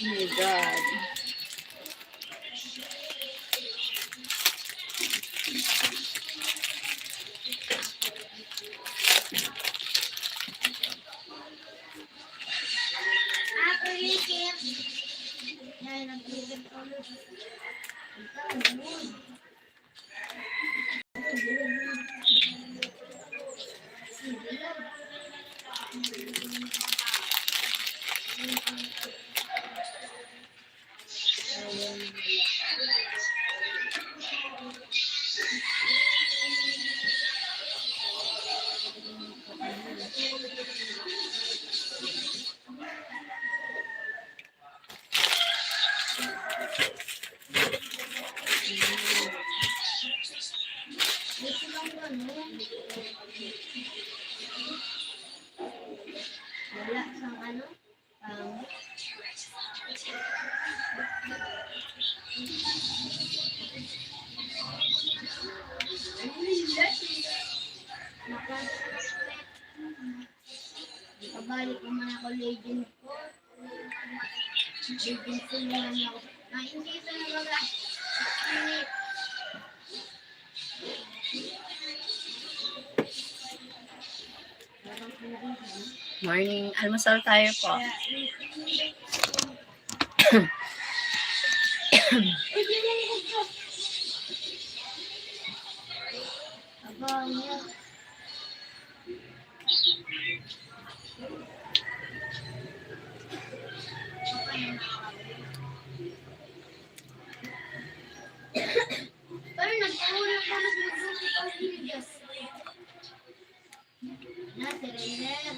Oh my God. Wala sang ano? Kabalik naman ako legend ko. Legend ko naman ako. Hindi sa nabaga. Morning. Almusal tayo po. Abang niya. Pero nag-uulong ka mas mag-uulong ka ang hiligas. Nasirender.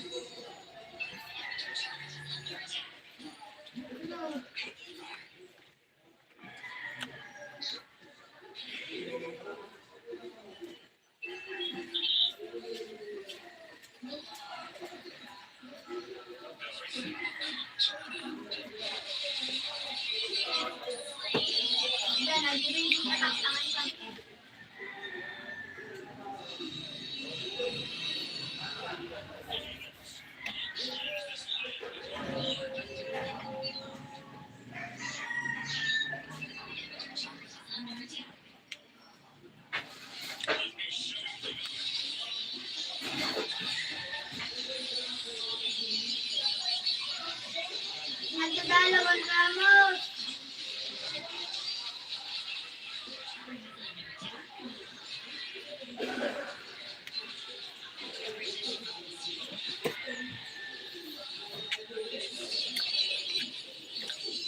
Nagdadalawang ramos.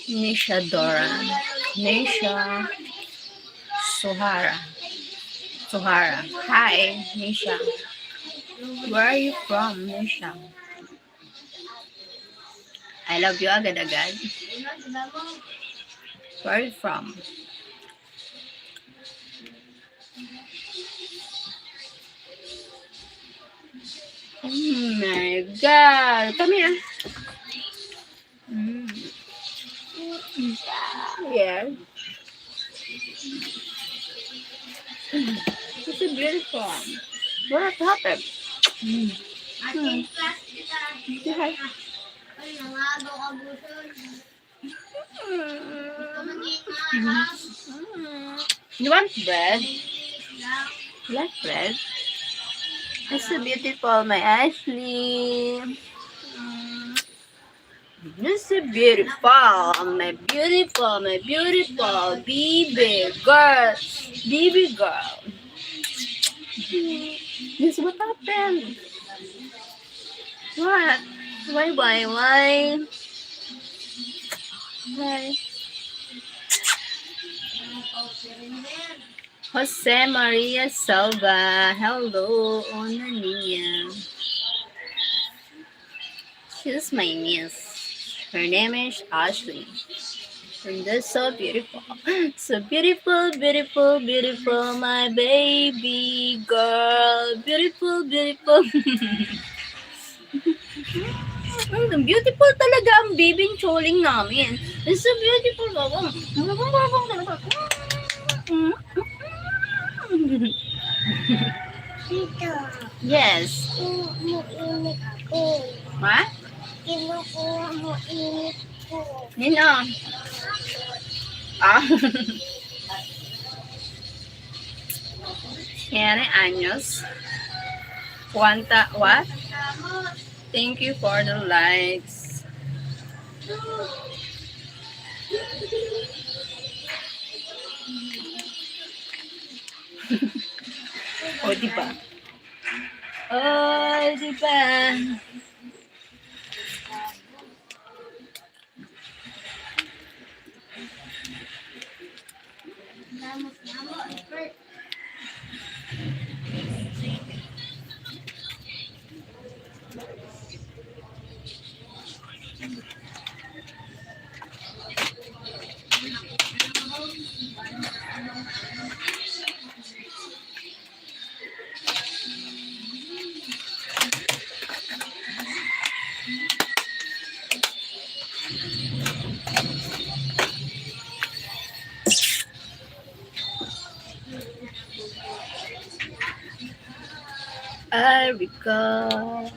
Nisha Doran. Nisha Suhara. Hi, Nisha. Where are you from, Nisha? I love you agad-agad. Where are you from? Oh my God. Come here. Yeah. It's so beautiful. What happened? Ating class kita. Hi. Ay, nangabaw ka busol. Ito mag-iingahas. You want bread? Lang. You like bread? It's so beautiful, my Ashley. It's so beautiful, my beautiful baby girl. Baby girl. Yes, what happened? What? Why? Why? Jose Maria Salva. Hello, Onania. She's my niece. Her name is Ashley. And that's so beautiful. So beautiful, my baby girl. Beautiful. Beautiful talaga ang bibing choling namin. It's so beautiful, babang. Tito. Yes. Mainit ako. What? Kinukuha mo init Nino. Ah. 7 años. Cuanta, what? Thank you for the likes. O, diba? Oh, diba? I recall.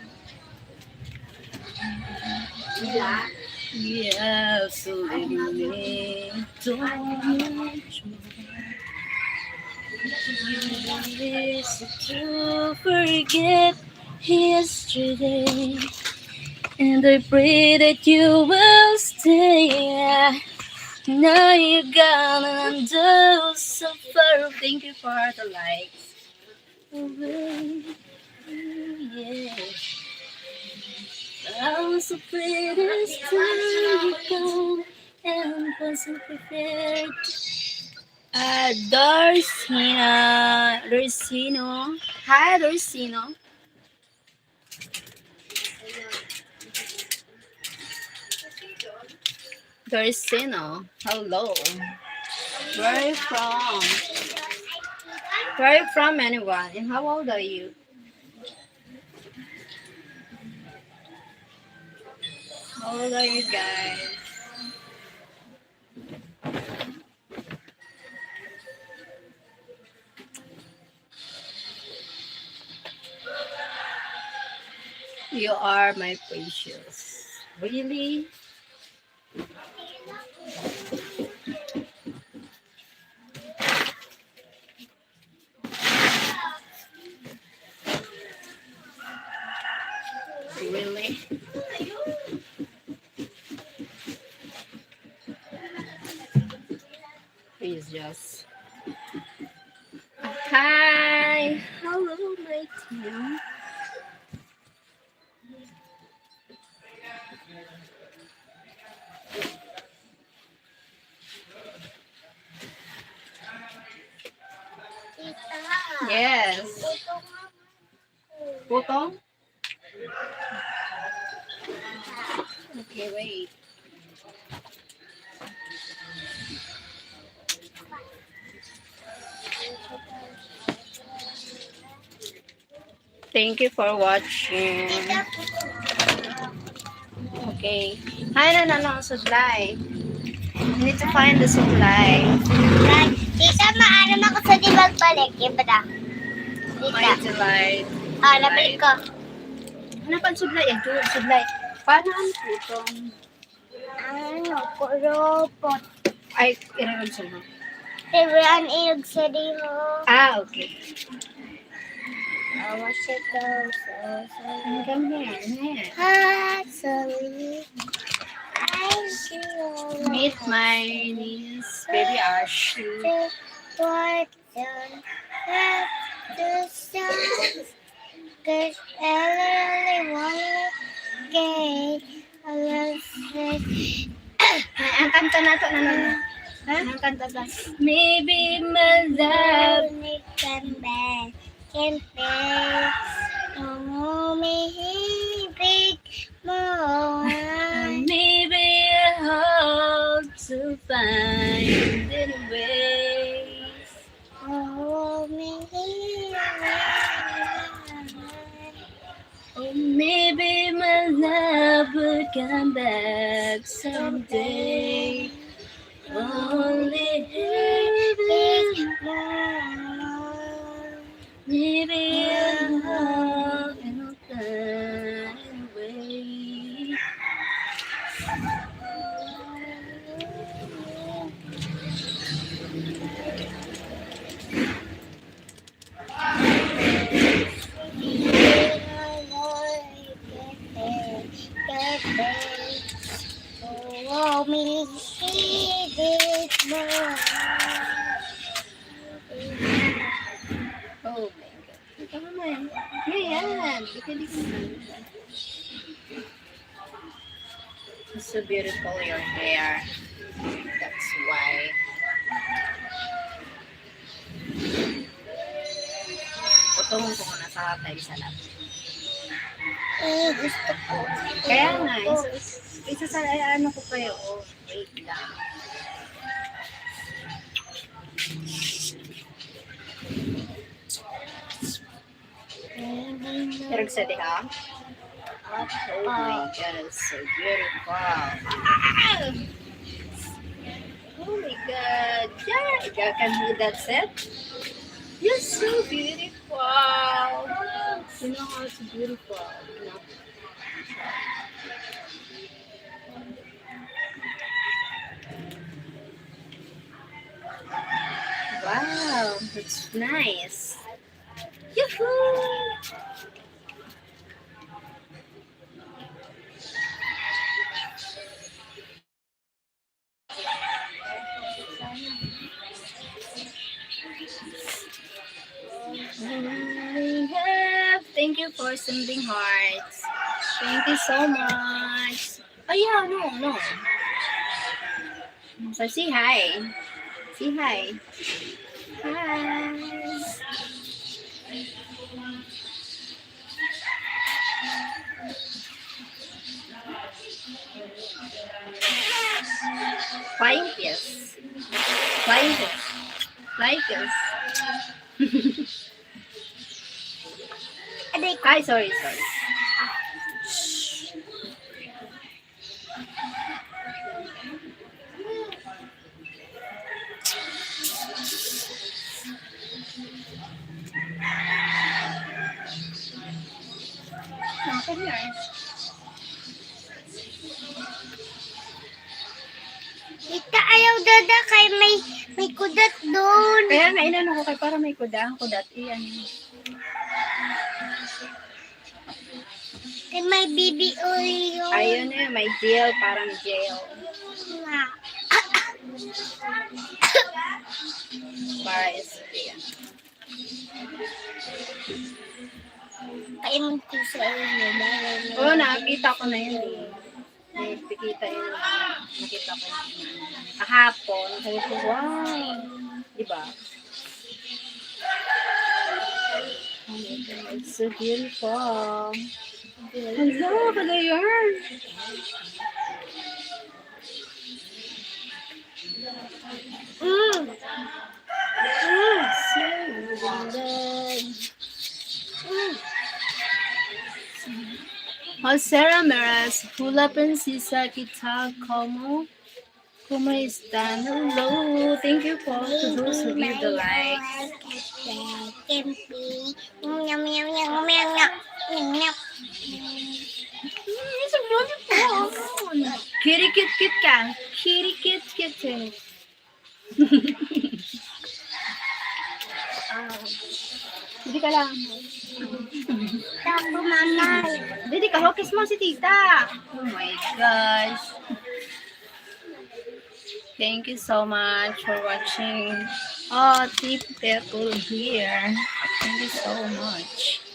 Yeah, so anyway, don't you wish to forget yesterday, and I pray that you will stay. Now you're gone and I'm so far. Thank you for the likes. Away, yeah. I was so pretty you go and wasn't prepared. Dorsino. Hi, Dorsino. Dorsino. Hello. Where are you from? Where are you from, anyone? And how old are you? How old are you guys? You are my precious. Really? Really? Please just. Hi. Hello, my team. Yes. Photo? Okay, wait. Thank you for watching. Okay. Hi, Nananong supply. You need to find the supply. Tita, maalam ako sa di magbalik. Yung bata. My delight. Nabalik ko. Ano pa supply? Supply. Paano ang putong? Kuropot. Ay, iragam sa mo. Tiburan ilog sa diho. Ah, okay. Wash it down. Come here. Sorry. I see you. Meet my niece, baby Ashley. What have the stars? Cause I really wanna get a little Ang kanta na to, Ang kanta ba? Maybe my love. come back and face. Oh, maybe more. Maybe I hope to find anyways. Oh, maybe. Oh, maybe my love will come back someday. Only heaven, maybe I'll love and I'll find a way. Oh, milisidik mo. Oh my God. Ito naman. Yan. Dikit-dikit. It's so beautiful your hair. That's why. Putong ko na sa tayo sa lap. Gusto ko. Kaya nga, isa sa ano ko kayo. Oh, wait lang. Pero sa diha? Oh my God, it's so beautiful. Oh my God. Yeah, you can do that set. You're so beautiful. You know how it's beautiful. You know? Wow, that's nice. Yoo-hoo! Thank you for sending hearts. Thank you so much. Oh yeah, no. So say hi. Say hi. Hi. Flying kiss. Flying kiss. Flying kiss. Hi, sorry. Come here. Tita, ayaw dada kay may kudat doon. Kaya nga inano ko kay para may kudat. Iyan. Kay may bibi oil. Ayun na may jail, parang jail. Nga. Para yan. Kay mong sa inyo. Oo, nakita ko na yun eh. Nakita yun. Nakita ko yun. Kahapon, sabi ko, wow. Diba? Oh my God, it's so beautiful. Hello, pala yun. Sarah Meras, hula princesa kita como están? Hello, thank you for to those who leave the likes. It's so beautiful. Kitty kit ka. Kitty kit. Hindi ka lang. Tapo, mama. Hindi ka, kiss mo si tita. Oh my gosh. Thank you so much for watching. Oh, tip people here. Thank you so much.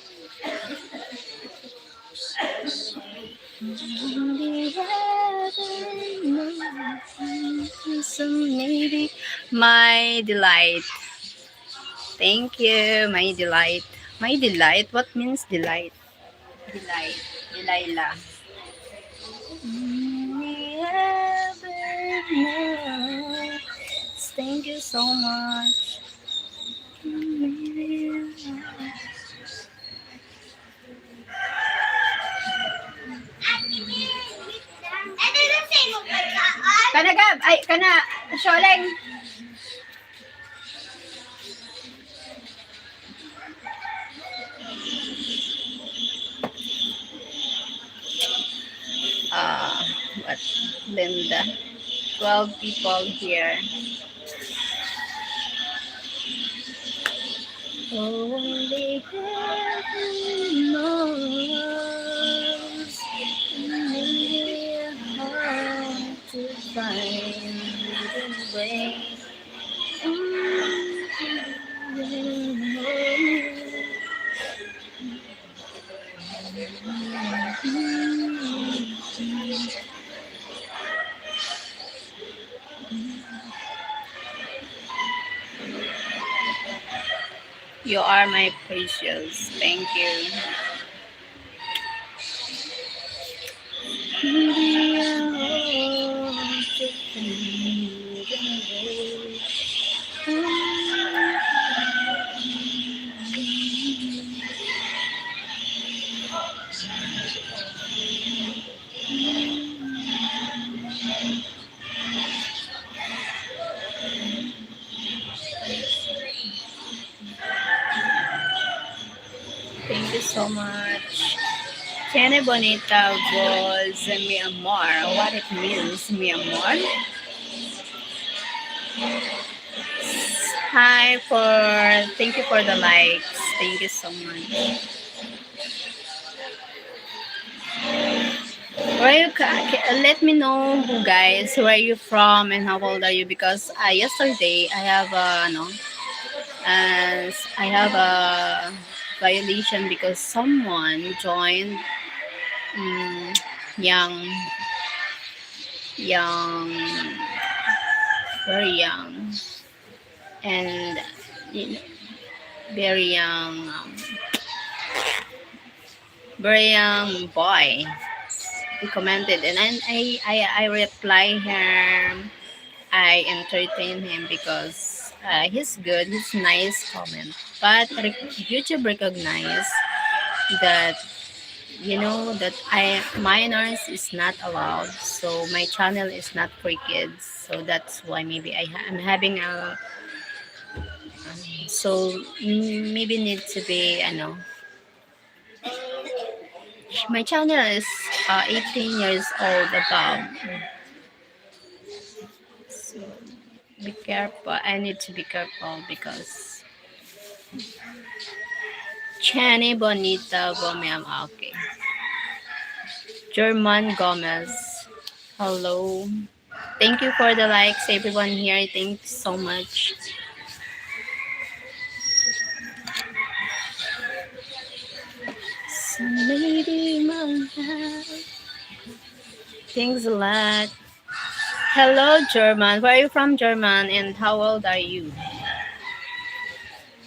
So maybe my delight. Thank you, my delight. My delight? What means delight? Delight. Delilah. Thank you so much. Kana Gab, ay kana Sholeng. What? Linda. 12 people here. Only heaven knows how to away. You are my precious. Thank you. Thank you so much. Tiene bonita voz, mi amor. What it means, mi amor? Hi for thank you for the likes. Thank you so much. Where you let me know who guys, where you from and how old are you because yesterday I have no I have a violation because someone joined um, young young very young and you know, very young very young boy. He commented and then I reply him. I entertain him because he's good. He's nice comment. But YouTube recognize that that I minors is not allowed. So my channel is not for kids. So that's why maybe I'm having a maybe need to be my channel is 18 years old above. So be careful. I need to be careful because Chani Bonita Gomez. Okay. German Gomez. Hello. Thank you for the likes, everyone here. Thanks so much. So maybe my life. Thanks a lot. Hello, German. Where are you from, German? And how old are you?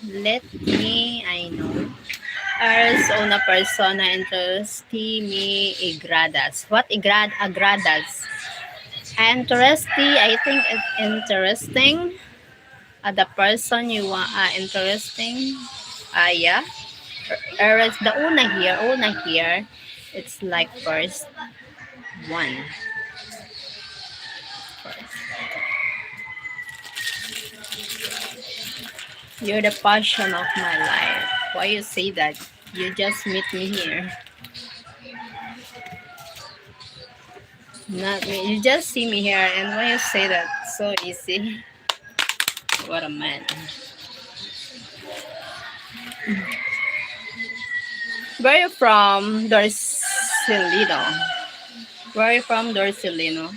Let me, I know. Eres una persona interesti mi igradas. What agradas? Interesting, I think it's interesting. The person you want interesting. Yeah. Eres the una here. It's like first one. You're the passion of my life. Why you say that? You just meet me here. Not me. You just see me here, and why you say that? So easy. What a man. Where are you from, Dorsilino? Where are you from, Dorsilino?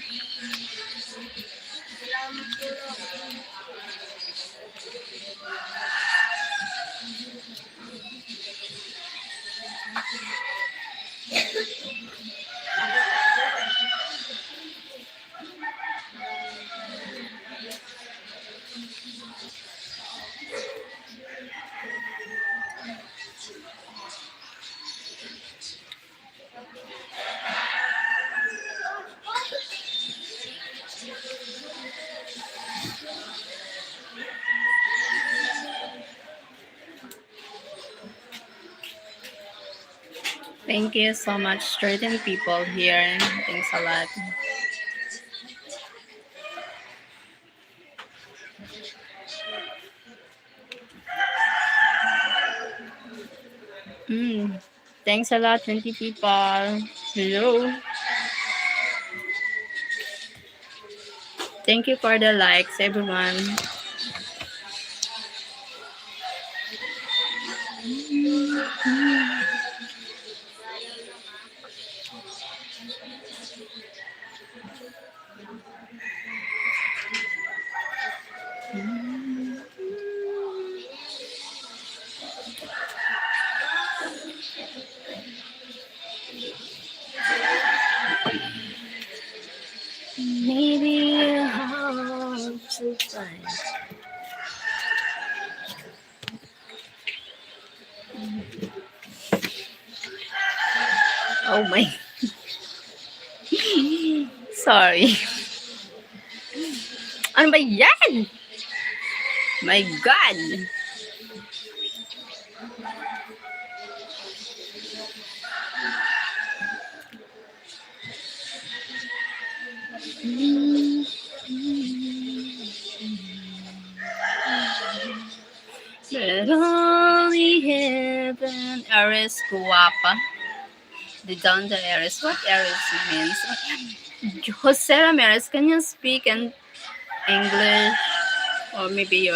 Thank you so much, certain people here. Thanks a lot. Mm. Thanks a lot, 20 people. Hello. Thank you for the likes, everyone. Maybe hard to find. Oh my. Sorry. Ano ba yan? My God. But only heaven, Aries guwapa. The Donda Aries. What Aries means? Jose Ramirez, can you speak in English? Or maybe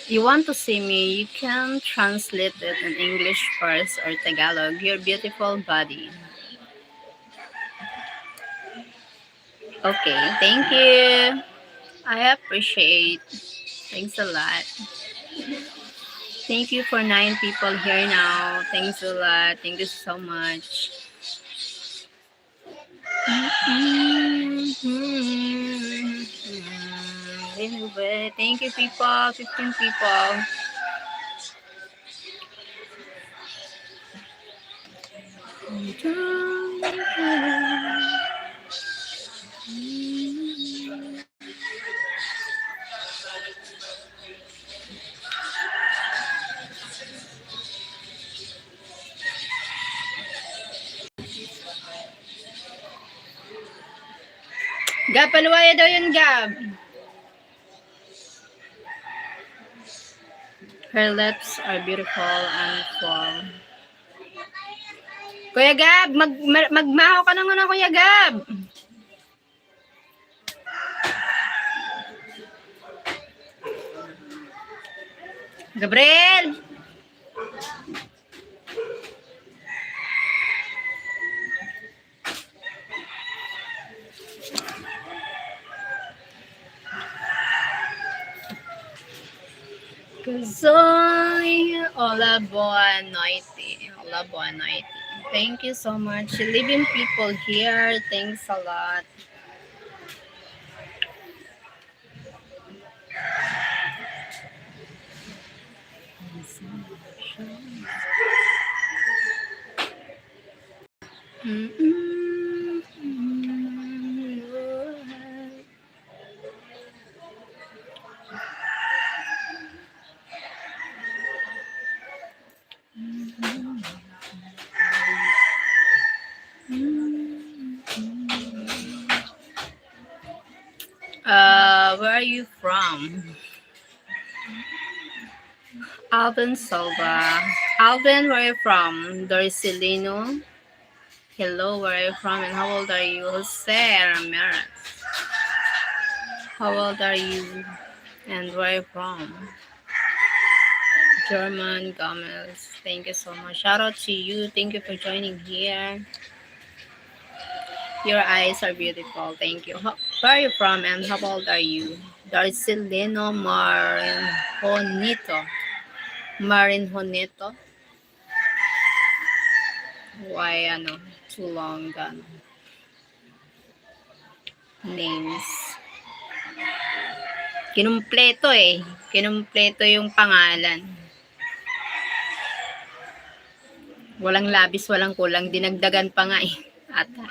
you want to see me, you can translate it in English first or Tagalog. Your beautiful body. Okay, thank you. I appreciate. Thanks a lot. Thank you for 9 people here now. Thanks a lot. Thank you so much. Anyway, thank you people. 15 people. Gab, paluwaya daw yun, Gab. Her lips are beautiful and full. Kuya Gab, magmahaw ka na nga, Kuya Gab. Gabriel! Hola, boa noite. Hola, boa noite. Thank you so much. Living people here, thanks a lot. Where are you from? Alvin Silva. Alvin, where are you from? Dorcelino. Hello, where are you from and how old are you? Jose Ramirez. How old are you and where are you from? German Gomez. Thank you so much. Shout out to you. Thank you for joining here. Your eyes are beautiful. Thank you. Where are you from and how old are you? Darcelino Marinjonito. Marinjonito. Why, too long names. Kinumpleto eh. Kinumpleto yung pangalan. Walang labis, walang kulang. Dinagdagan pa nga eh. Ata.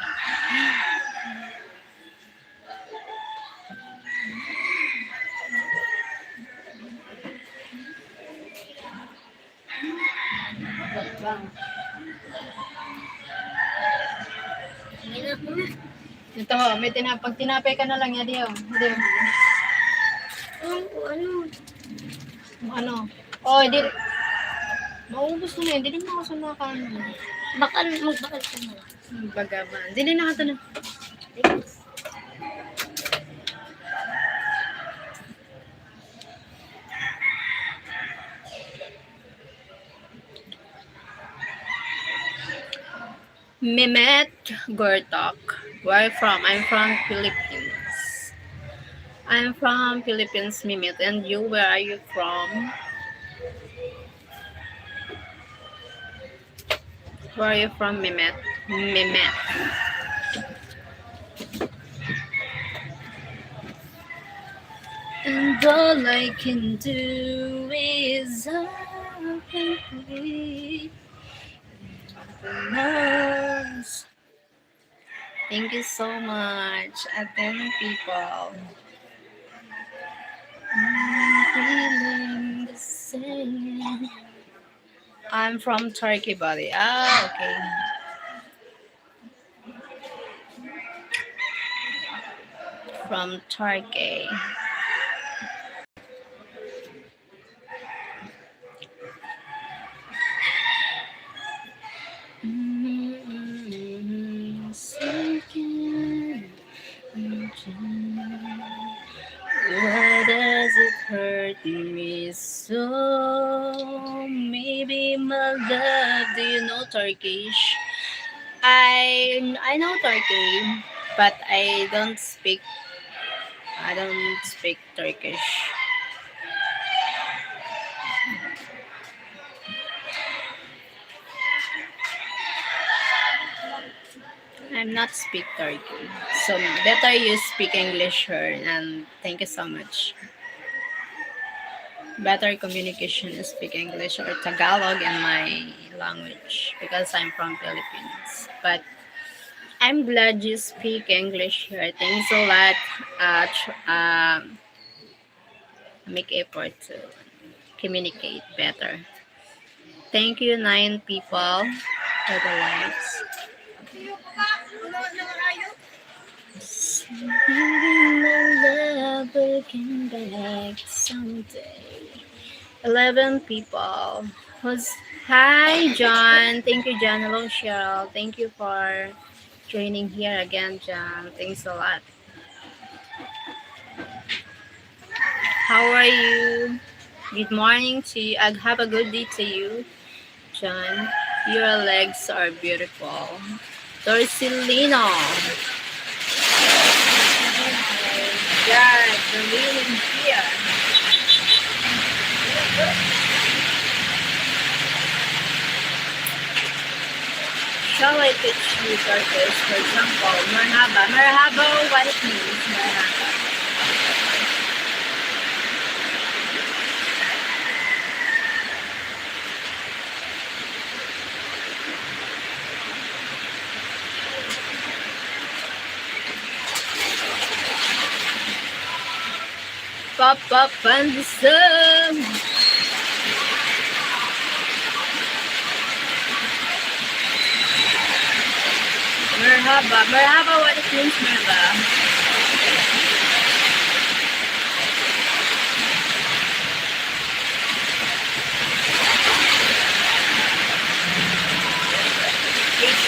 Ito, may pag tinapay ka na lang yan, diyo. Ano? Oh, hindi. Maubos na yan. Hindi mo ako sumakan. Bakal magbakal ka na. Bagaman. Hindi na ka na. Mimet Gortok. Where are you from? I'm from Philippines. I'm from Philippines, Mimet. And you, where are you from? Where are you from, Mimet? Mimet. And all I can do is hope and pray for us. Thank you so much, Aten people. I'm feeling the same. I'm from Turkey, buddy. Ah, okay. From Turkey. Second. Why does it hurt me so? Maybe my love. Do you know Turkish? I know Turkey, but I don't speak Turkish. I'm not speak Turkey. So better you speak English here, and thank you so much. Better communication is speak English or Tagalog in my language because I'm from Philippines. But I'm glad you speak English here. Thanks a lot. Make effort to communicate better. Thank you, 9 people, for the likes. My love will come back someday. 11 people. Who's Hi, John. Thank you, John. Hello, Cheryl. Thank you for joining here again, John. Thanks a lot. How are you? Good morning to you. Have a good day to you, John. Your legs are beautiful. Torcellino. God, the meaning here. Shall I teach you Turkish? For example, merhaba. Merhaba, what it means, merhaba. Pop up and the sun. Merhaba. Merhaba, what it means, merhaba.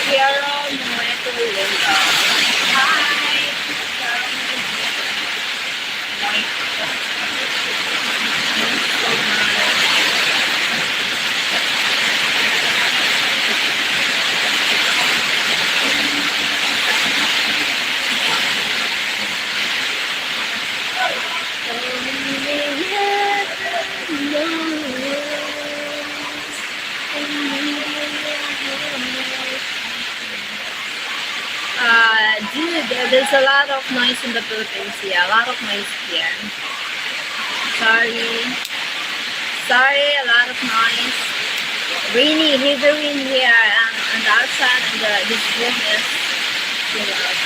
Cheryl Nueto Linda. Hi. Dude, there's a lot of noise in the Philippines here. A lot of noise here. Sorry. Sorry, a lot of noise. Rainy, heavy rain here and the outside and this room is too loud.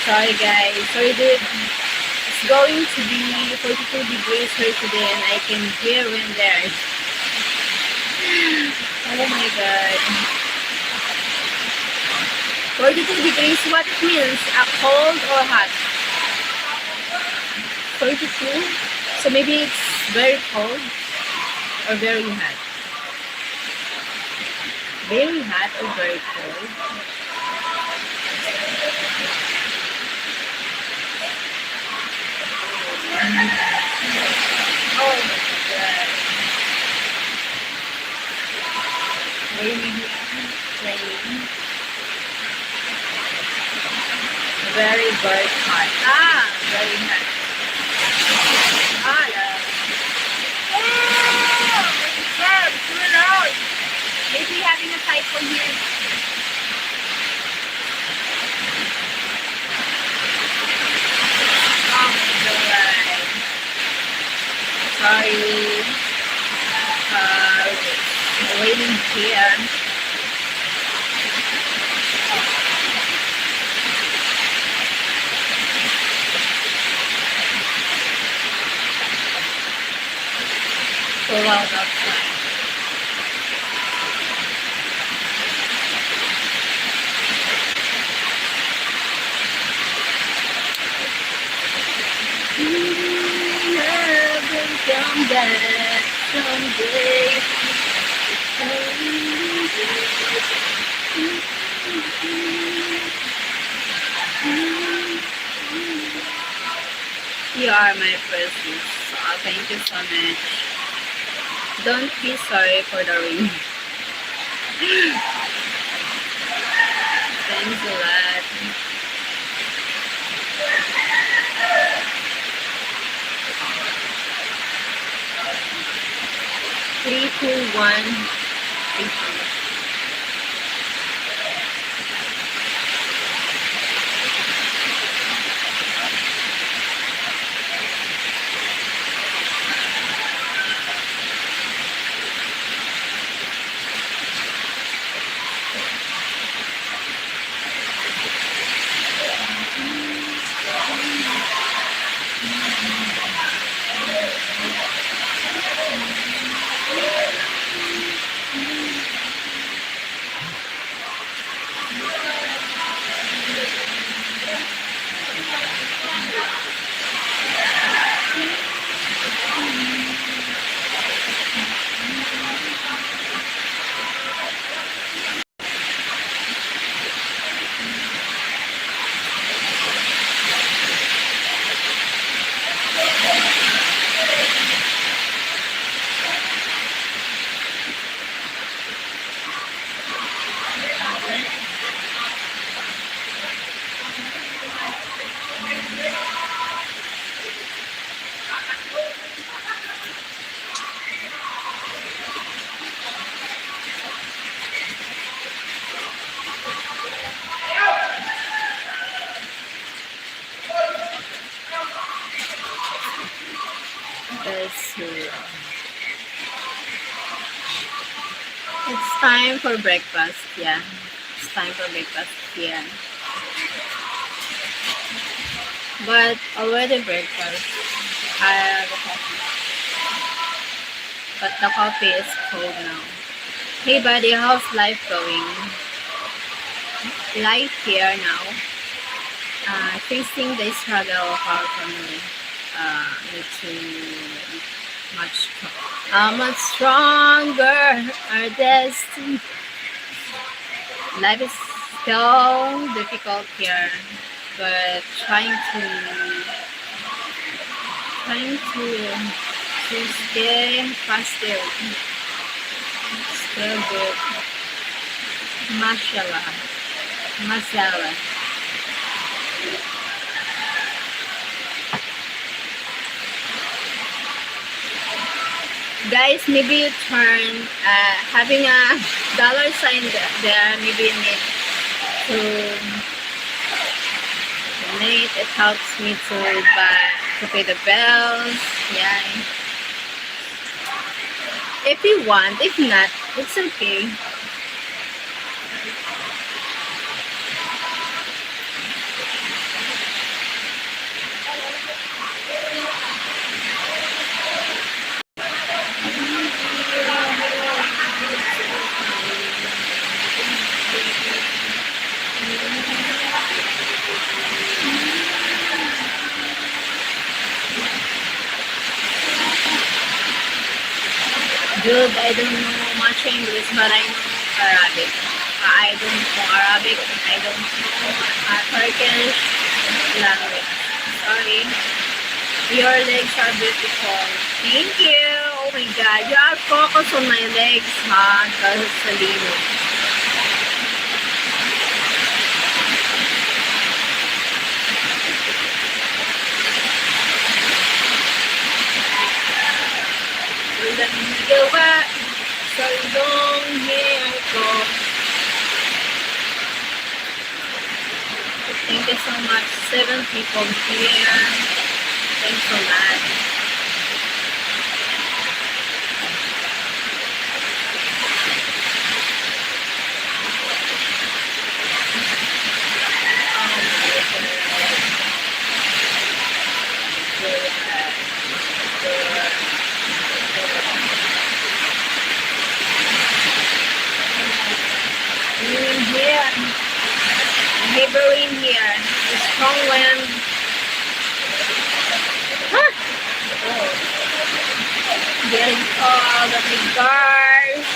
Sorry guys. Sorry dude. It's going to be 42 degrees here today and I can hear wind there. Oh my god. 42 degrees, what it means? Cold or hot? 42? So maybe it's very cold or very hot? Very hot or very cold? Oh my god. Raining. Very, very hot. Very hot. Yeah. Oh, it's too loud. Maybe having a typhoon here. Oh my raining here. So loud outside. Love will come back someday. You are my precious. Oh, thank you so much. Don't be sorry for the ring. Thanks a lot. 3, 2, 1. It's time for breakfast. Yeah, it's time for breakfast here. But already breakfast. I have a coffee. But the coffee is cold now. Hey buddy, how's life going? Life here now. Facing the struggle of our family. Need to much stronger. Our destiny. Life is still difficult here, but trying to stay positive. Still good. Mashallah. Mashallah. Guys, maybe you turn having a dollar sign there. Maybe you need to donate. It helps me to pay the bills. Yeah. If you want, if not, it's okay. Dude, I don't know much English, but I know Arabic. I don't know Arabic. I don't know Turkish language. Sorry. Your legs are beautiful. Thank you. Oh my God. You are focused on my legs, ha? Salino. Walang nagawa sa iyong hair ko. Thank you so much. 7 people here. Thanks so much. and ah, getting all the big cars.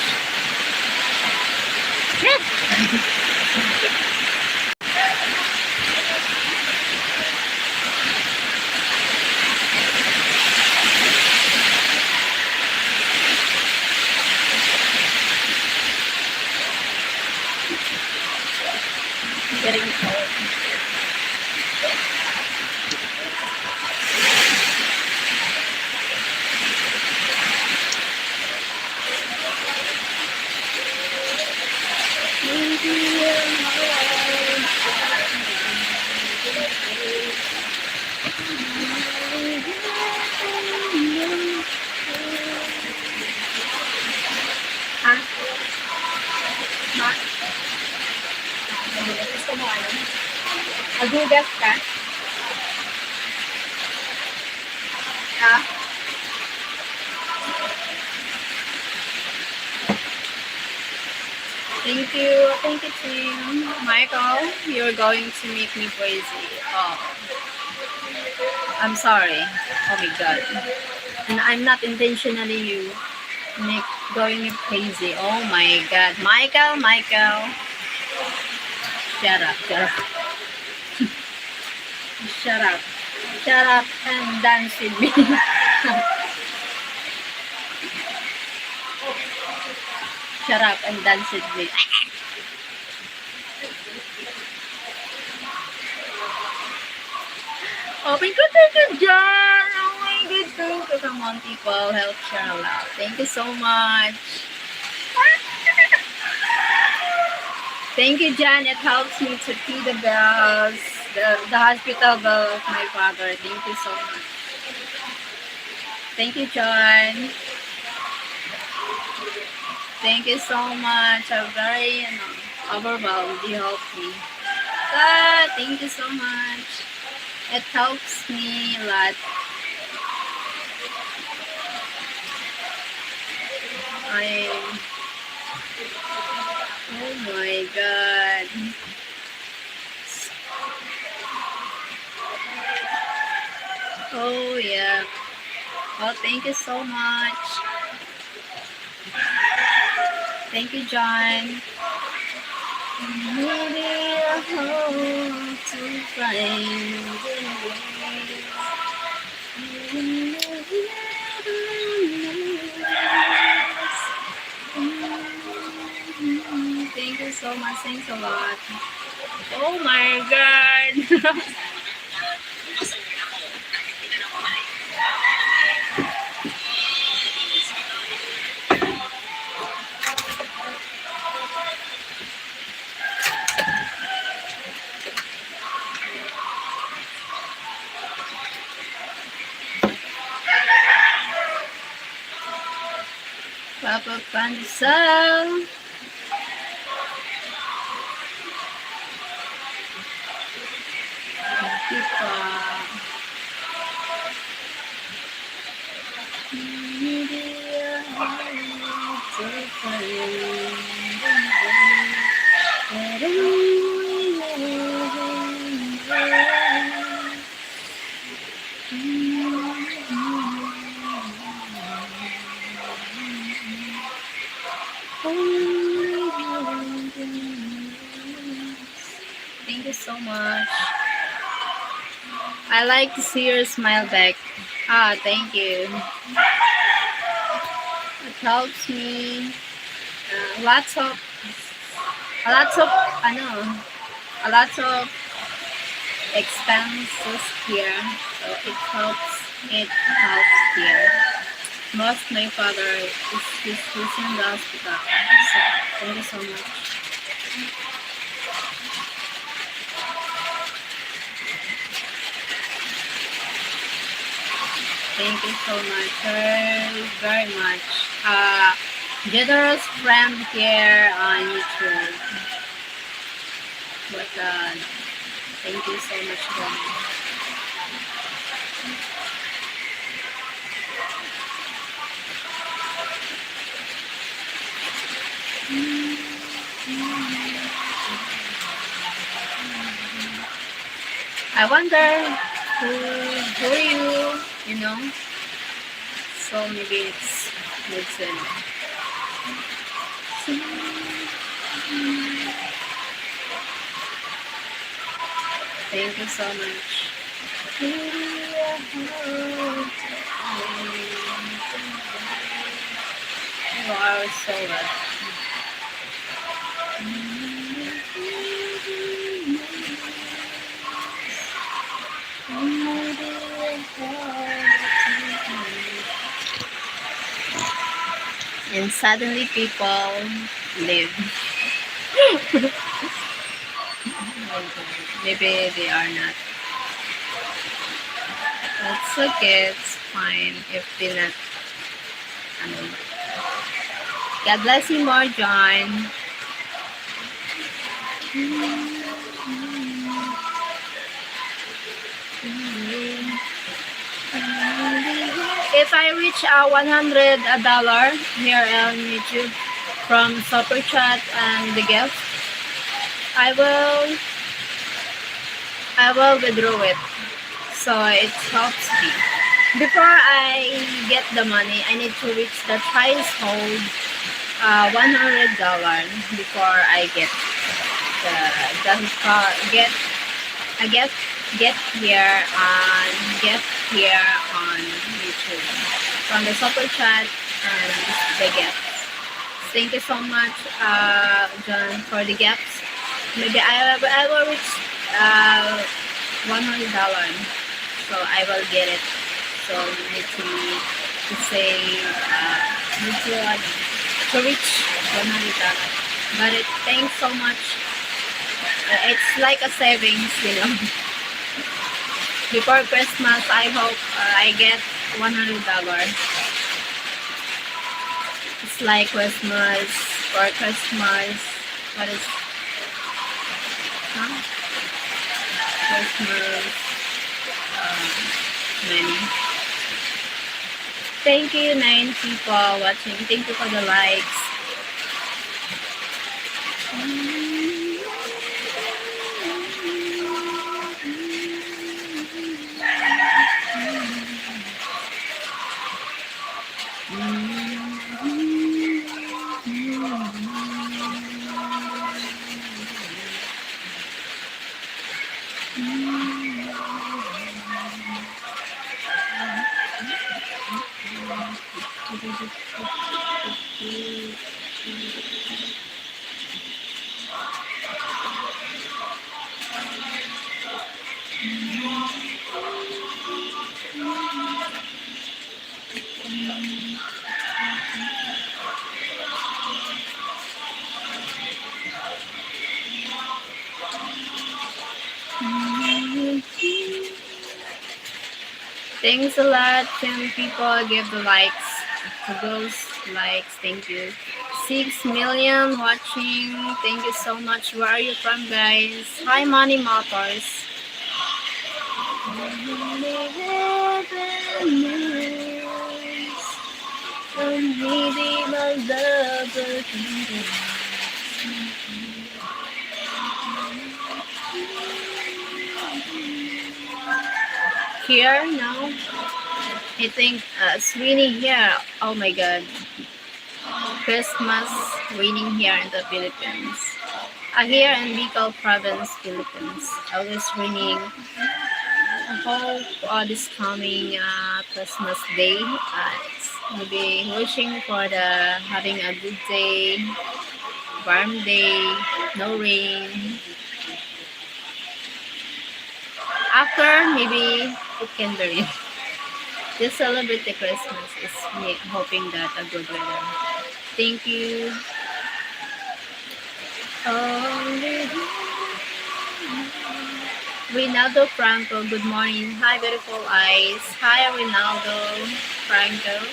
Getting cold. Ah, ma, gusto mo ano? Agugas ka? Ah, thank you, Tim. Michael, you're going to make me crazy. Oh, I'm sorry. Oh my God. And I'm not intentionally you make going me crazy. Oh my God. Michael. Shut up, shut up. Shut up. Shut up and dance with me. Shut up and dance with me. Oh my God, thank you, John. Oh my God, thank you. Come on, people. Help Sheryl out. Thank you so much. Thank you, John. It helps me to pay the bills, the hospital bill of my father. Thank you so much. Thank you, John. Thank you so much. I'm very, overwhelmed. You helped me. God, thank you so much. It helps me a lot. I, oh my God. Oh yeah. Oh, thank you so much. Thank you, John. Maybe I hope to find Thank you so much. Thanks a lot. Oh my God. Papa Pandesal. Thank you so much. I like to see your smile back. Ah, thank you. It helps me. Lots of, ano, lots of expenses here. So it helps here. Most my father is in the hospital. So thank you so much. Thank you so much, very, very much. Generous friend here on YouTube. But thank you so much, John. I wonder who are you, you know? So maybe it's listen. Thank you so much. You are so welcome. And suddenly people live. Maybe they are not. It's okay, it's fine if they not. Ano. God bless you more, John. If I reach $100 here on YouTube from Super Chat and the gift, I will withdraw it. So it helps me. Before I get the money, I need to reach the threshold $100 before I get get I get here on YouTube from the super chat and the gifts. Thank you so much, John, for the gifts. Maybe I will reach $100, so I will get it. So you need to say to reach $100. But thanks so much. It's like a savings, you know. Before Christmas, I hope I get $100. It's like Christmas for Christmas. What is Christmas? Many. Thank you, 9 people watching. Thank you for the likes. Thanks a lot, 10 people give the likes. To those likes, thank you. 6 million watching. Thank you so much. Where are you from, guys? Hi, Money Motors. Here now, I think it's raining here. Oh my god, Christmas raining here in the Philippines. Here in Bicol province, Philippines. Always raining. I hope this coming Christmas day, we'll be wishing for the having a good day, warm day, no rain. After maybe it can be rain. Just celebrate the Christmas is me hoping that a good weather. Thank you. Rinaldo Franco, good morning. Hi, beautiful eyes. Hi, Rinaldo Franco.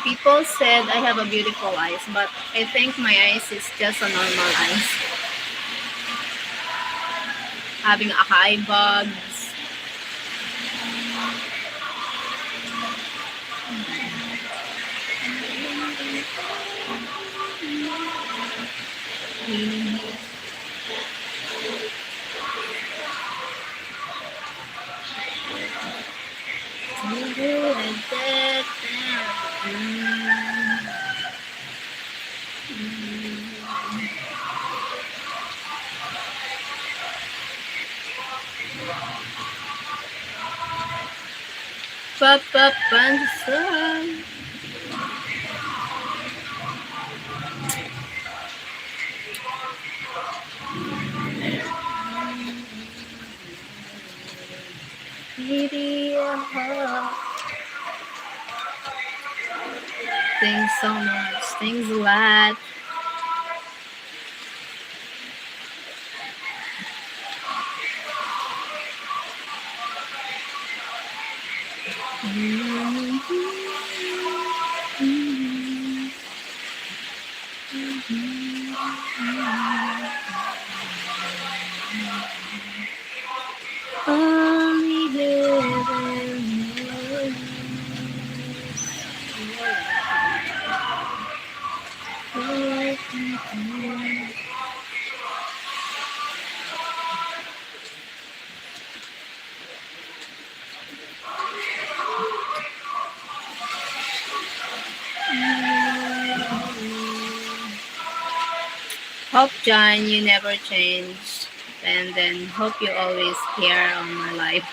People said I have a beautiful eyes, but I think my eyes is just a normal eyes. Having a eye bugs. Pop up on the sun. Thanks so much. Thanks a lot. Only living. Hope, John, you never change. And then hope you always here on my life.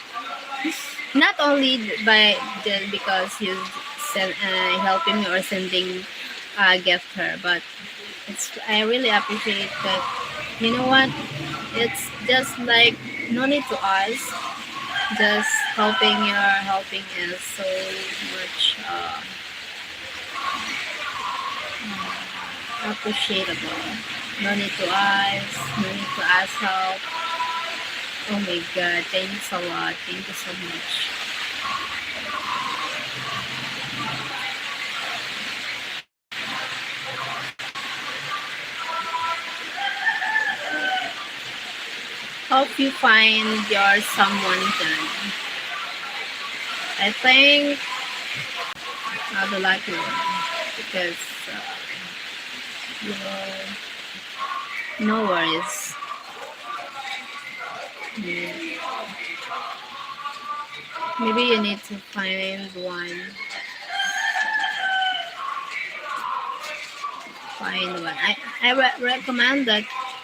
Not only by just because you send helping me or sending a gift her, but it's I really appreciate that. You know what? It's just like no need to ask. Just helping is so much appreciable. No need to ask. No need to ask help. Oh my God! Thanks a lot. Thank you so much. Hope you find your someone then. I think I'll be lucky one because you know, no worries. Mm, maybe you need to find one. Find one. I recommend that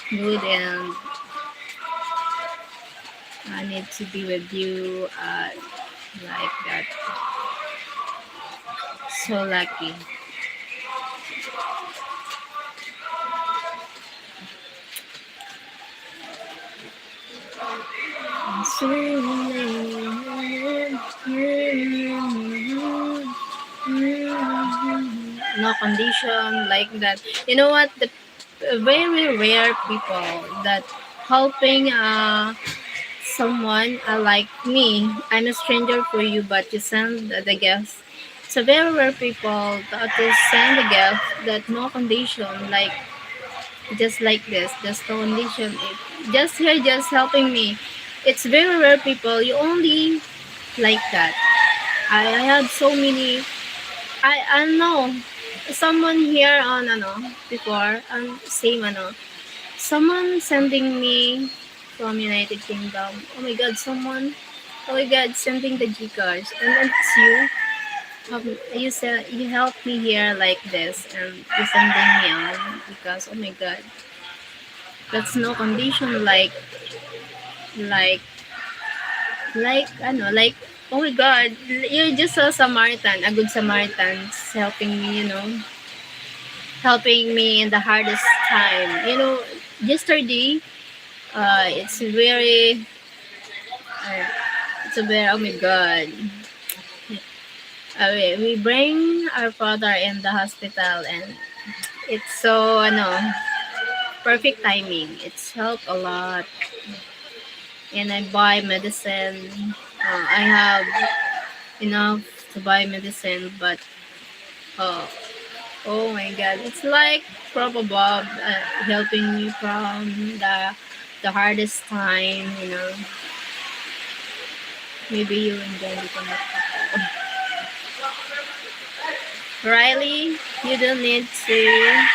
good and I need to be with you like that. So lucky. No condition like that. You know what? The very rare people that helping someone like me. I'm a stranger for you, but you send the gift. So very rare people that to send the gift that no condition like just like this, just no condition. Just here, just helping me. It's very rare people. You only like that. I have so many. I know someone here on before same someone sending me from United Kingdom. Oh my God, someone. Oh my God, sending the Gcash, and then it's you. You said you helped me here like this, and you sending me on because oh my God, that's no condition like I know like oh my God, you're just a Samaritan, a good Samaritan, helping me, helping me in the hardest time. Yesterday, it's very, uh, it's a very, oh my God. We bring our father in the hospital and it's so, perfect timing. It's helped a lot. And I buy medicine. I have enough to buy medicine, but uh, oh my God, it's like Papa Bob helping me from the hardest time. Maybe you and then you can Riley, you don't need to.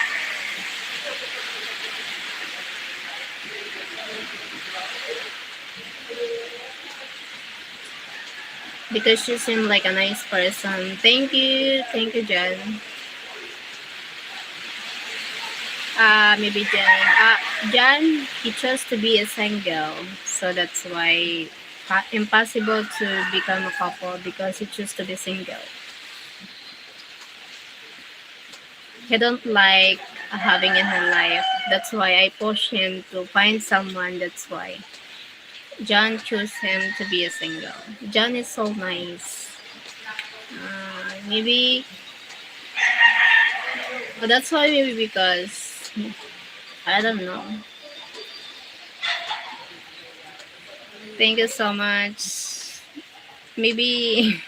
because you seem like a nice person. Thank you, Jen. Maybe Jen. Jan, he chose to be a single, so that's why impossible to become a couple because he chose to be single. He don't like having in her life. That's why I push him to find someone. That's why John chose him to be a single. John is so nice. Maybe that's why maybe because I don't know. Thank you so much. Maybe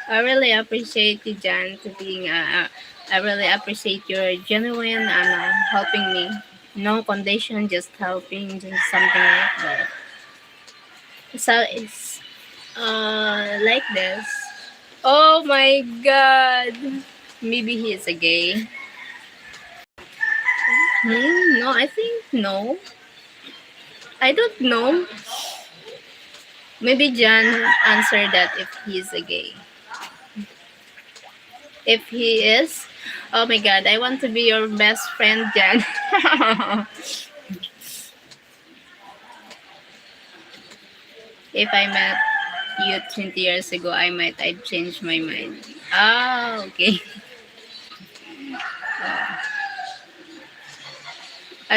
I really appreciate you, John, to being. I really appreciate your genuine and helping me. No condition, just helping, just something like that. So it's like this. Oh my God. Maybe he is a gay. No, I think no. I don't know. Maybe John answered that if he's a gay. If he is, oh my God, I want to be your best friend, John. If I met you 20 years ago, I'd change my mind. Ah, okay.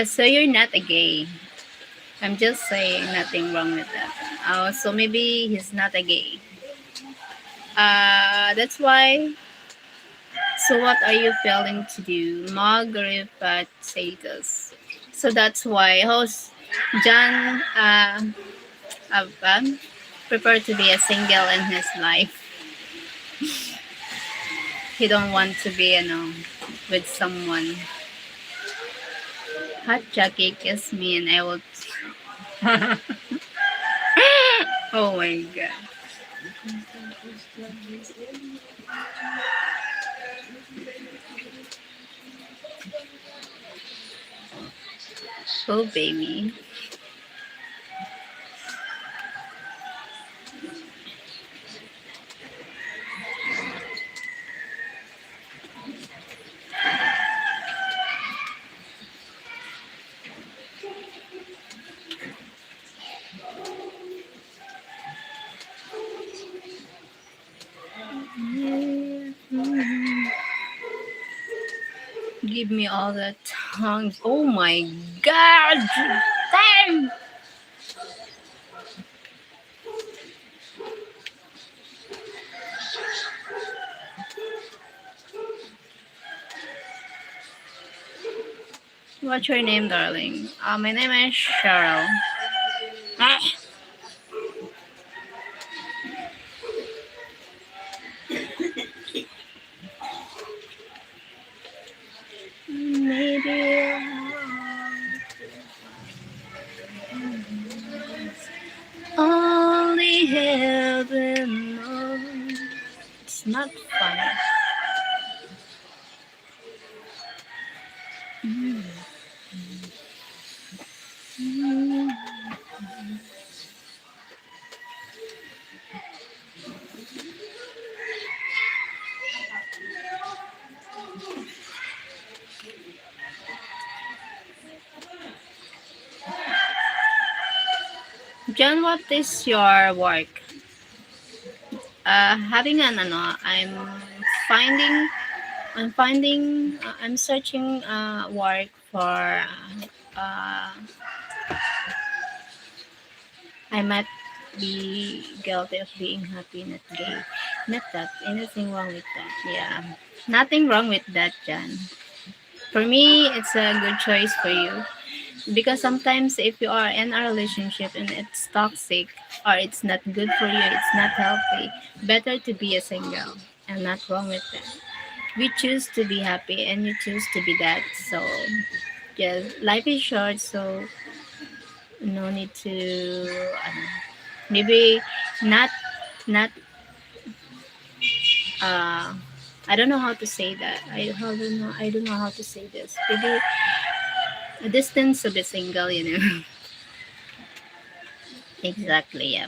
So you're not a gay. I'm just saying nothing wrong with that. So maybe he's not a gay. That's why. So what are you failing to do? Margaret status. So that's why host John prefer to be a single in his life. He don't want to be, with someone. Hot Jackie kiss me and I will. Oh my God. Oh baby. Give me all the tongues. Oh my God. Damn. What's your name, darling? My name is Cheryl. Ah. Maybe only heaven knows. It's not funny. John, what is your work? Having an finding, I'm searching work for. Uh, I might be guilty of being happy, not gay. Not that anything wrong with that. Yeah, nothing wrong with that, John. For me, it's a good choice for you because sometimes if you are in a relationship and it's toxic or it's not good for you, it's not healthy, better to be a single and not wrong with that. We choose to be happy and you choose to be that. So yes, life is short, so no need to maybe not not uh I don't know how to say that. I don't know how to say this. Maybe a distance to be single. Exactly, yeah.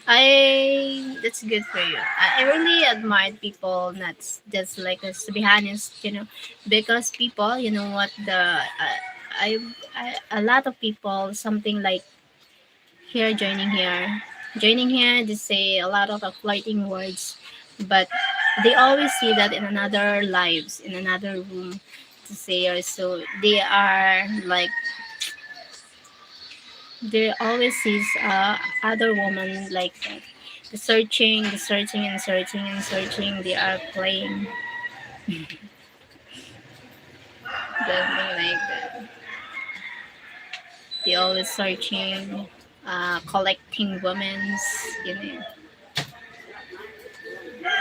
That's good for you. I really admire people not just like us, to be honest, because people, you know what, I a lot of people, something like here, joining here, they say a lot of flirting words, but they always see that in another lives, in another room to say, or so they are like, they always sees other woman like that. The searching and searching and searching. They are playing something like that. They always searching, collecting women's. You know,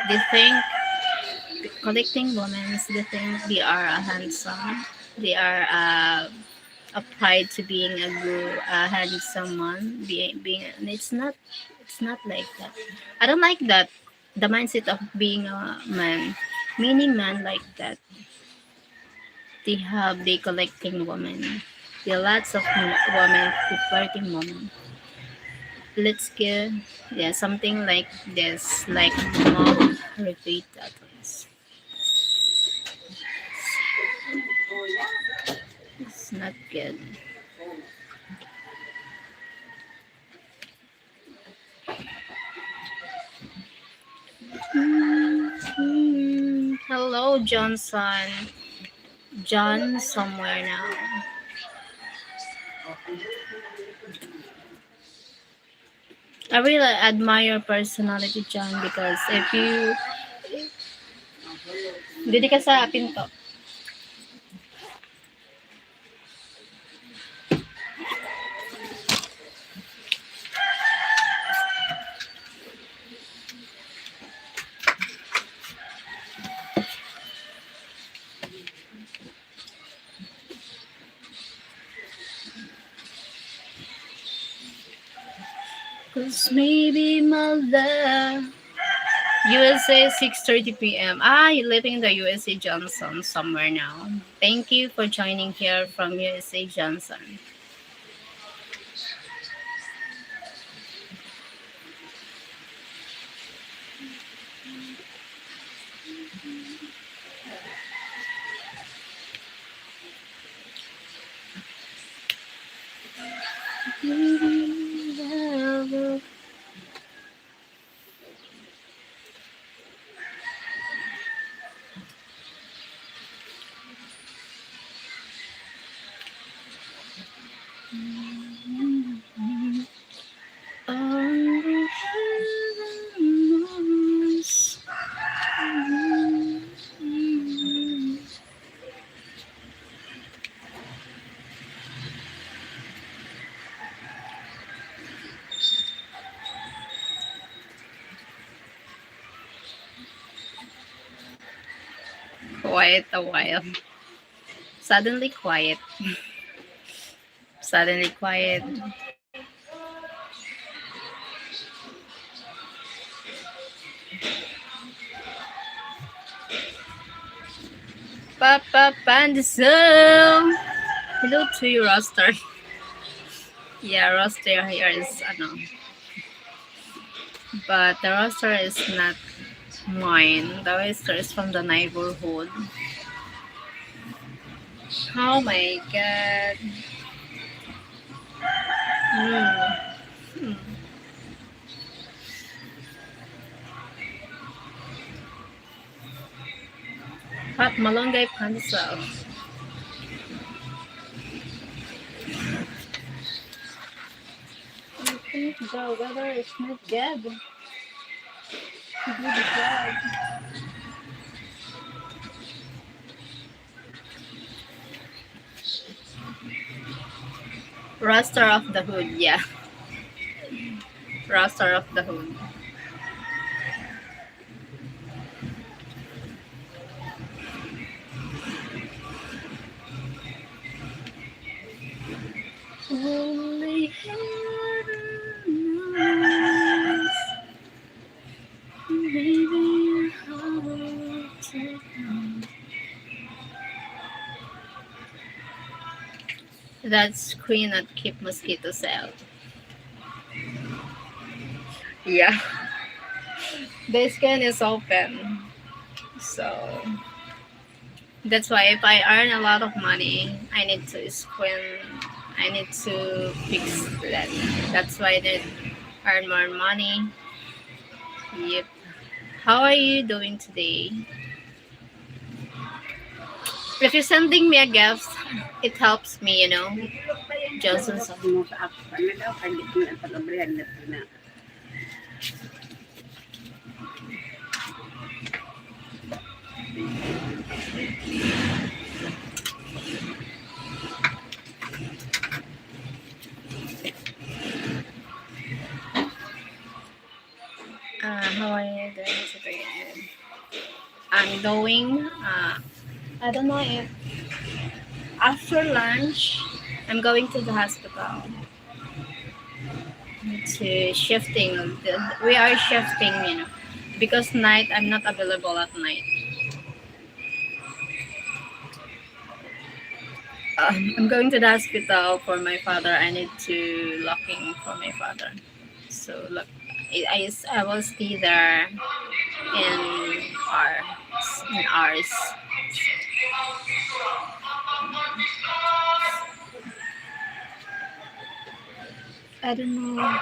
they think collecting women's. They think they are handsome. They are a pride to being a good, handsome man. Being, and it's not like that. I don't like that. The mindset of being a man, many men like that. They collecting women. There are lots of women who flirting women. Let's get, yeah, something like this, like mom repeat that is. It's not good. Hello, Johnson. John somewhere now. I really admire your personality, John, because if you didi ka sa pinto. Cause maybe my love. USA 6:30 p.m. Ah, you're living in the USA Johnson somewhere now. Thank you for joining here from USA Johnson. Quiet a while. Suddenly quiet. Suddenly quiet. Papa Pandesal. Hello to you, Roster. Yeah, Roster here is ano. But the roster is not mine. The roster is from the neighborhood. Oh my god. Hmm. Hmm. Hot malunggay pansal. I think the weather is not good to do the job. Roster of the hood, yeah. Roster of the hood. Only heaven knows, maybe I will take me. That's queen that keep mosquitoes out. Yeah, the skin is open. So that's why if I earn a lot of money, I need to spend. I need to fix that. That's why I need earn more money. Yep. How are you doing today? If you're sending me a gift, it helps me, just as how are you doing today? I'm doing. I don't know if after lunch I'm going to the hospital to shifting. We are shifting, because night I'm not available at night. I'm going to the hospital for my father. I need to locking for my father. So look, I will stay there our in ours. I don't know,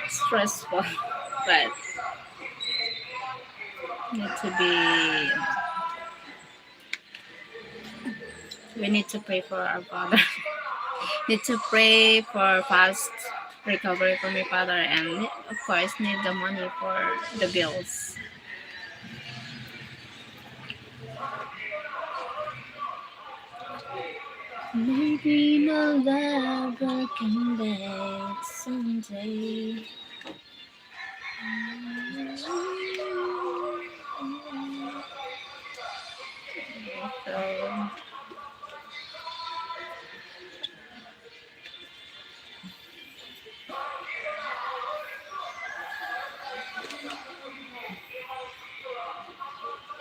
stressful, but need to be. We need to pray for our father. Need to pray for fast recovery for my father, and of course need the money for the bills. Maybe my love will come back someday. So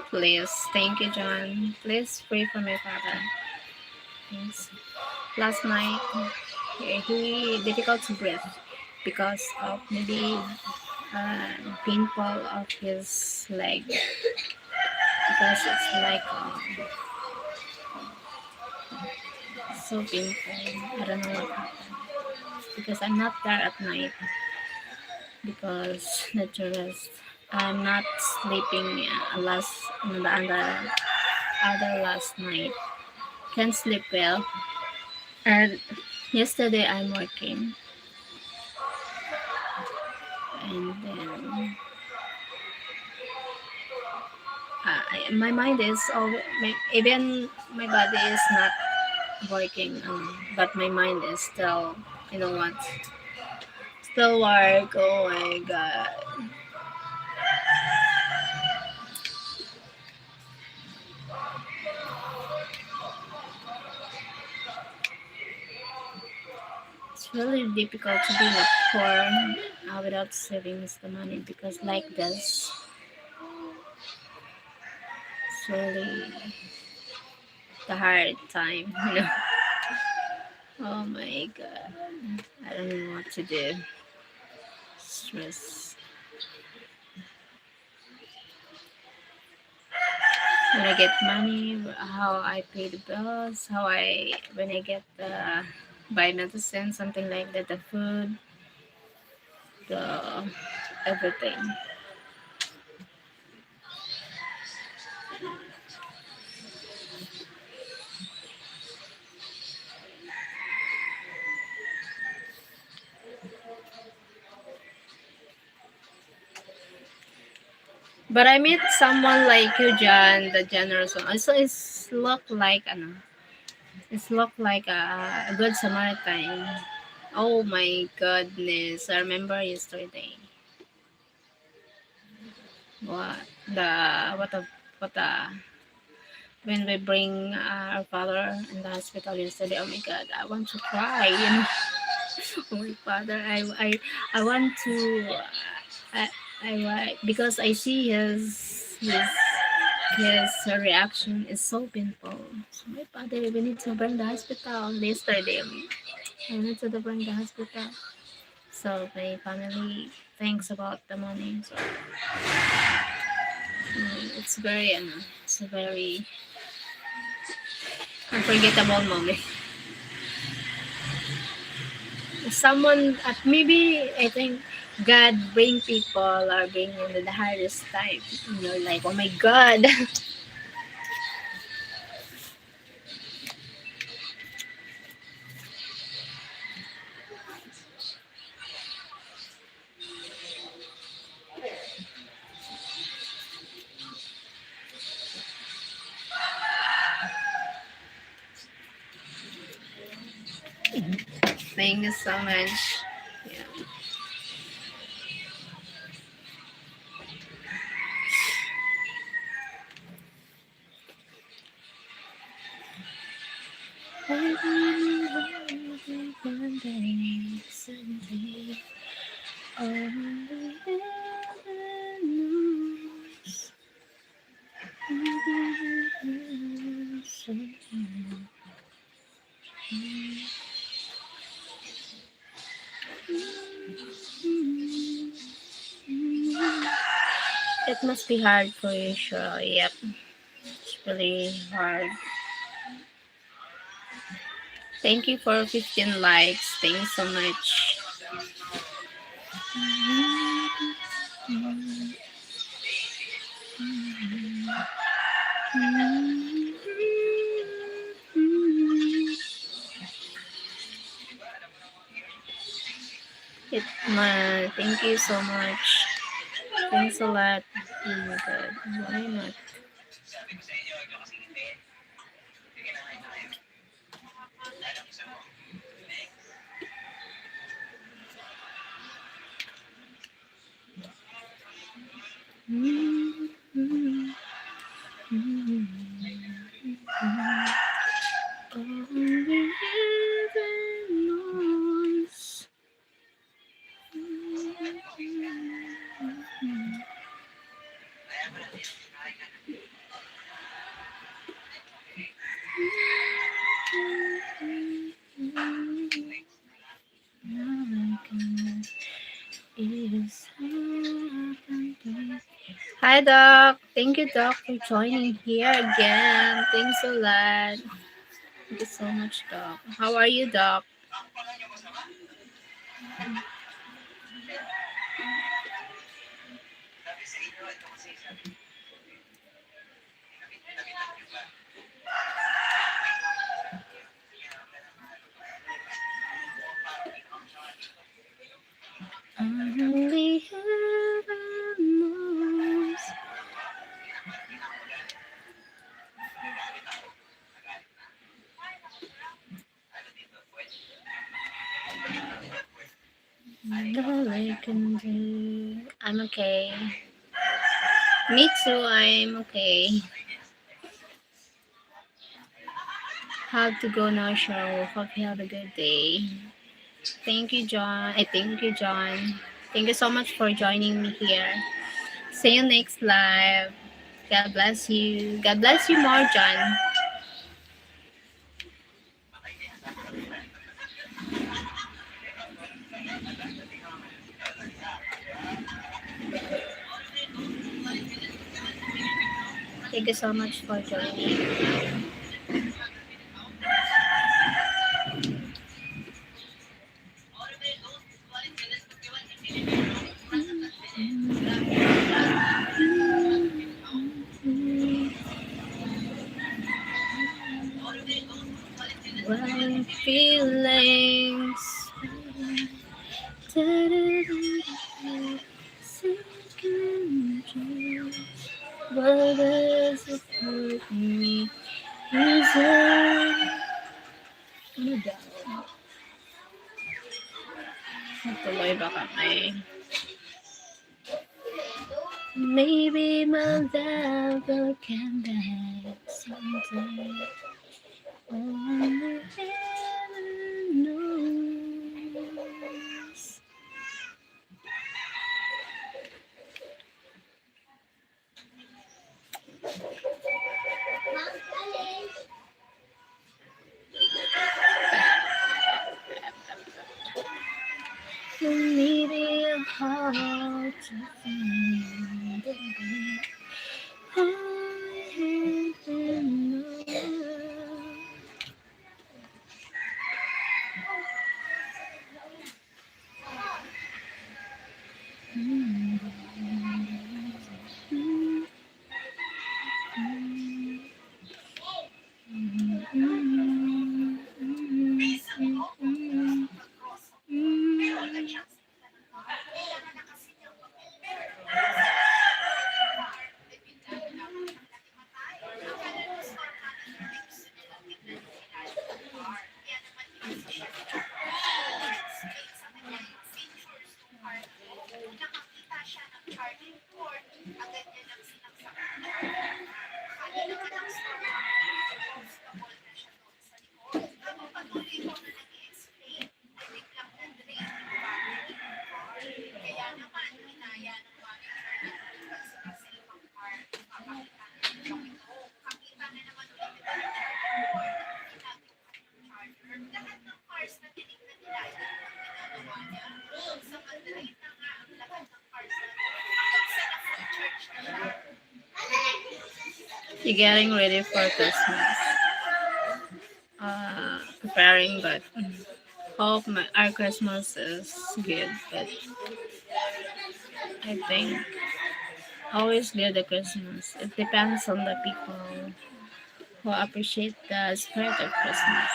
please, thank you, John. Please pray for my father. Thanks. Last night, he difficult to breathe because of maybe painful of his leg because it's like so painful. I don't know what happened because I'm not there at night because not to rest. I'm not sleeping last on the other last night. Can't sleep well. And yesterday I'm working, and then my mind is all even my body is not working, but my mind is still, what, still work. Oh my god, it's really difficult to be like poor without savings the money because like this, it's really the hard time. Oh my god, I don't know what to do. Stress. When I get money, how I pay the bills, how I when I get the buy medicine, something like that, the food, the everything. But I meet someone like you, John, the generous one. Also, it's look like a good Samaritan. Oh my goodness! I remember yesterday. What what the when we bring our father in the hospital yesterday? Oh my God! I want to cry. Oh my father, I want to. I, because I see his reaction is so painful. So my father, we need to bring the hospital yesterday. I need to bring the hospital. So my family thinks about the money. So it's it's a very unforgettable moment. Someone at maybe I think God bring people or bring you the hardest time in your life. Oh my God. Thank you so much. Yeah. Someday, only heaven knows. It must be hard for you, sure. Yep, it's really hard. Thank you for 15 likes. Thanks so much. Thank you so much. Thanks a lot. Oh my God. Why not? Only heaven knows. Hi, Doc. Thank you, Doc, for joining here again. Thanks a lot. Thank you so much, Doc. How are you, Doc? Only heaven knows. All I can do. I'm okay. Me too, I'm okay. Have to go now, Cheryl. Hope you have a good day. Thank you, John. I thank you, John. Thank you so much for joining me here. See you next live. God bless you. God bless you more, John. Thank you so much for joining. Wild feelings. What does it hurt me? Is it? Ano daw? Tuloy ba kami? Maybe my love will come back someday. Only heaven knows. Maybe hard to find again. You're getting ready for Christmas. Preparing, but hope our Christmas is good. But I think always good at Christmas. It depends on the people who appreciate the spirit of Christmas.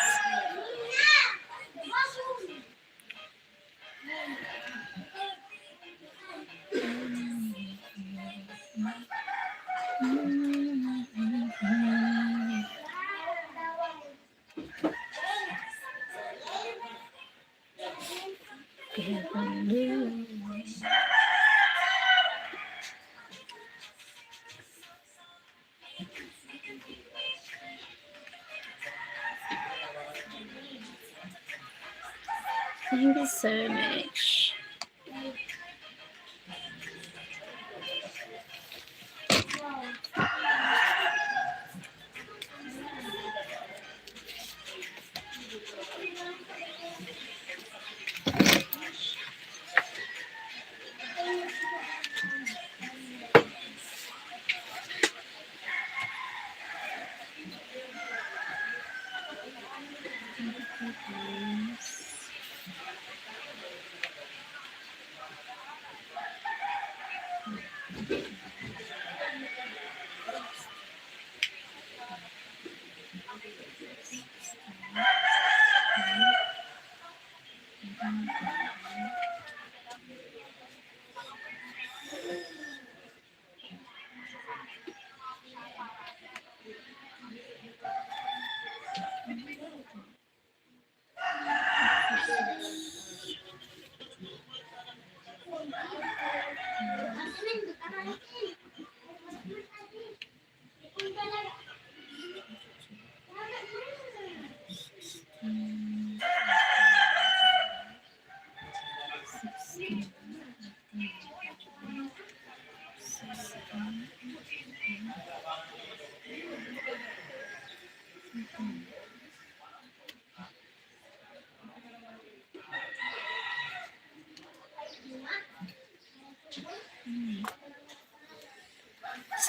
Thank you so much.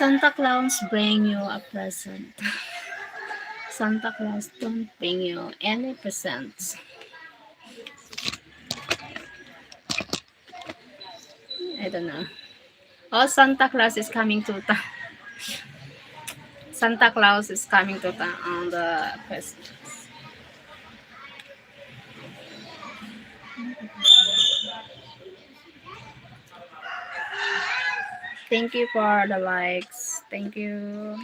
Santa Claus bring you a present. Santa Claus don't bring you any presents. I don't know. Oh, Santa Claus is coming to town. Santa Claus is coming to town on the Christmas. Thank you for the likes. Thank you.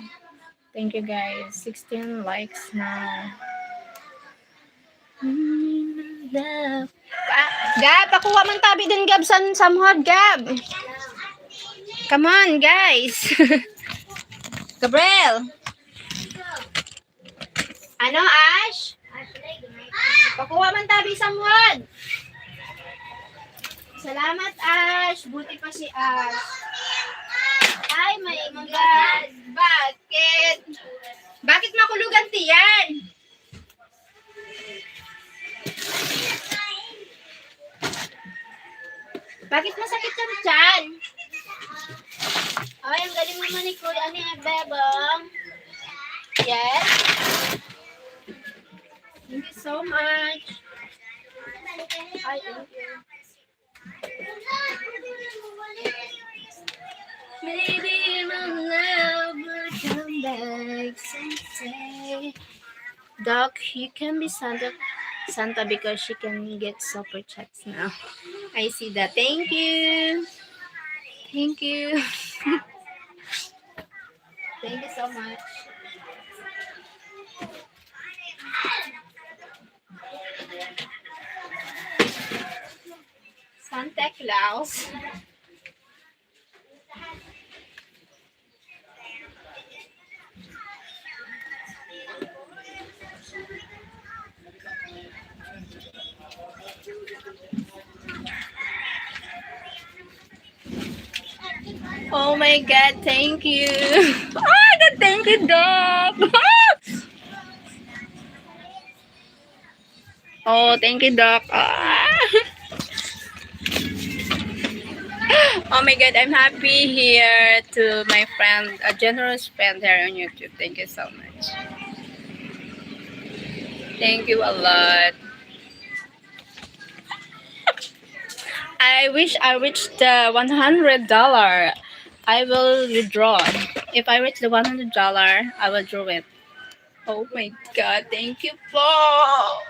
Thank you guys. 16 likes now. Love. Gab, pakuha man tabi din Gab san samhod Gab. Come on guys. Gabriel. Ano Ash? Pakuha man tabi samhod. Salamat Ash. Buti pa si Ash. Ay, my God. Bakit? Bakit makulugan tiyan? Bakit masakit ang tiyan? Ay, ang galing naman ni Kuya ni Bebang. Yes. Thank you so much. Ay, thank you. Maybe my love will come back someday. Doc, you can be Santa because she can get super chats now. I see that. Thank you. Thank you. Thank you so much. Santa Claus. Oh my God, thank you. Thank you, Doc. Oh, thank you, Doc. Oh my God, I'm happy here to my friend, a generous friend here on YouTube. Thank you so much. Thank you a lot. I wish I reached the $100. I will withdraw. If I reach the $100, I will draw it. Oh my God, thank you po.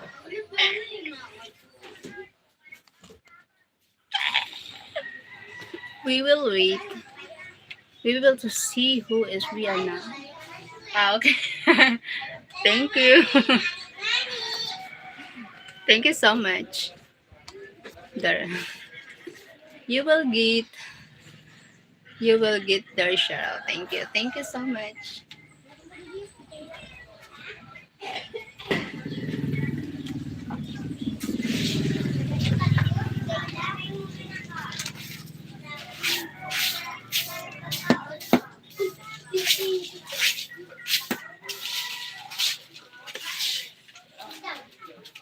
We will wait. We will to see who is real now. Okay. Thank you. Thank you so much. There. You will get you will get there, Cheryl. Thank you. Thank you so much.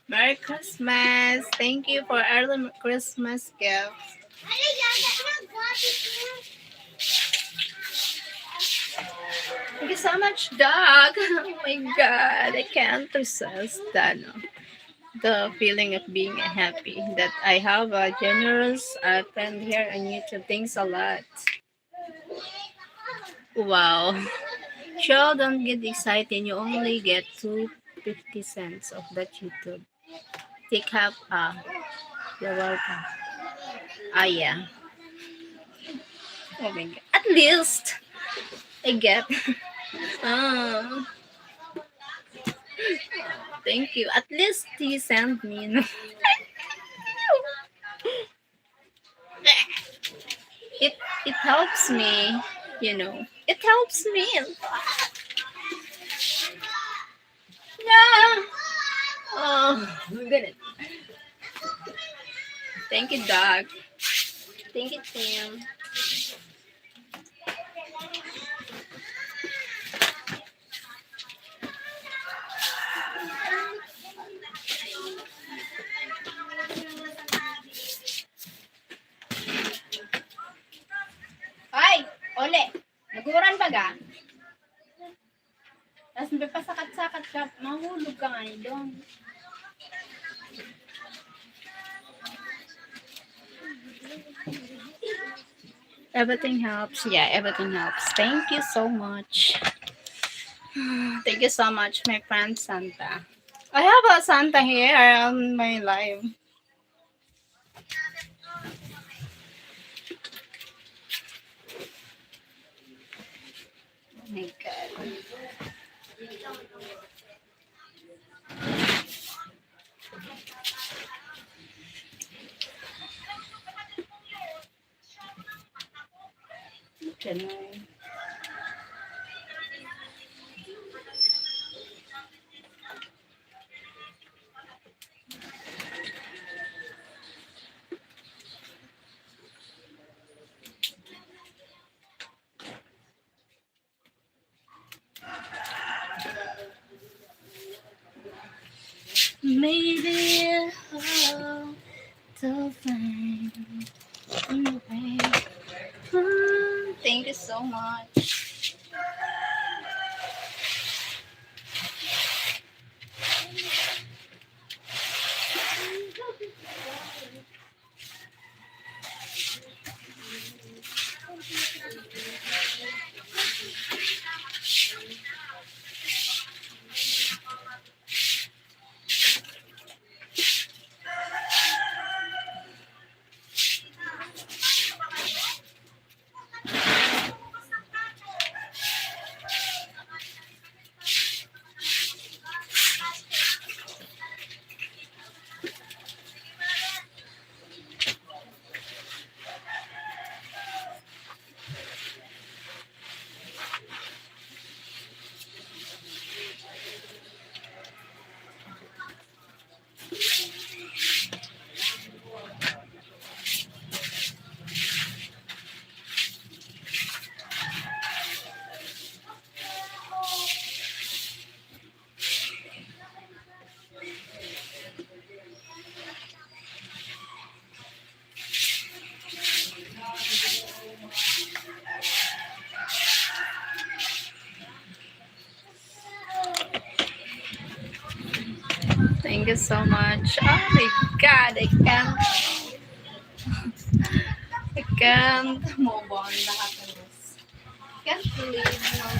Merry Christmas. Thank you for early Christmas gifts. Thank you so much, Doc. Oh my God, I can't resist that. No. The feeling of being happy that I have a generous friend here on YouTube. Thanks a lot. Wow. Sure, don't get excited. You only get 250 cents of that YouTube. Take half. You're welcome. Yeah. Oh my God. At least I get. Ah, thank you. At least you sent me. No? It it helps me. You know. It helps me. Yeah. Oh, good. Thank you, Doc. Thank you, Tim. Ay, ole. Naguran pa ga? Tapos may pasakat-sakat ka, mahulog ka nga doon. Everything helps. Yeah, everything helps. Thank you so much. Thank you so much, my friend Santa. I have a Santa here on my live. Oh my God. January. Maybe I hope to find Okay. Thank you so much. Thank you so much. Oh my god, I can't move on. Nakakainis. Can't believe how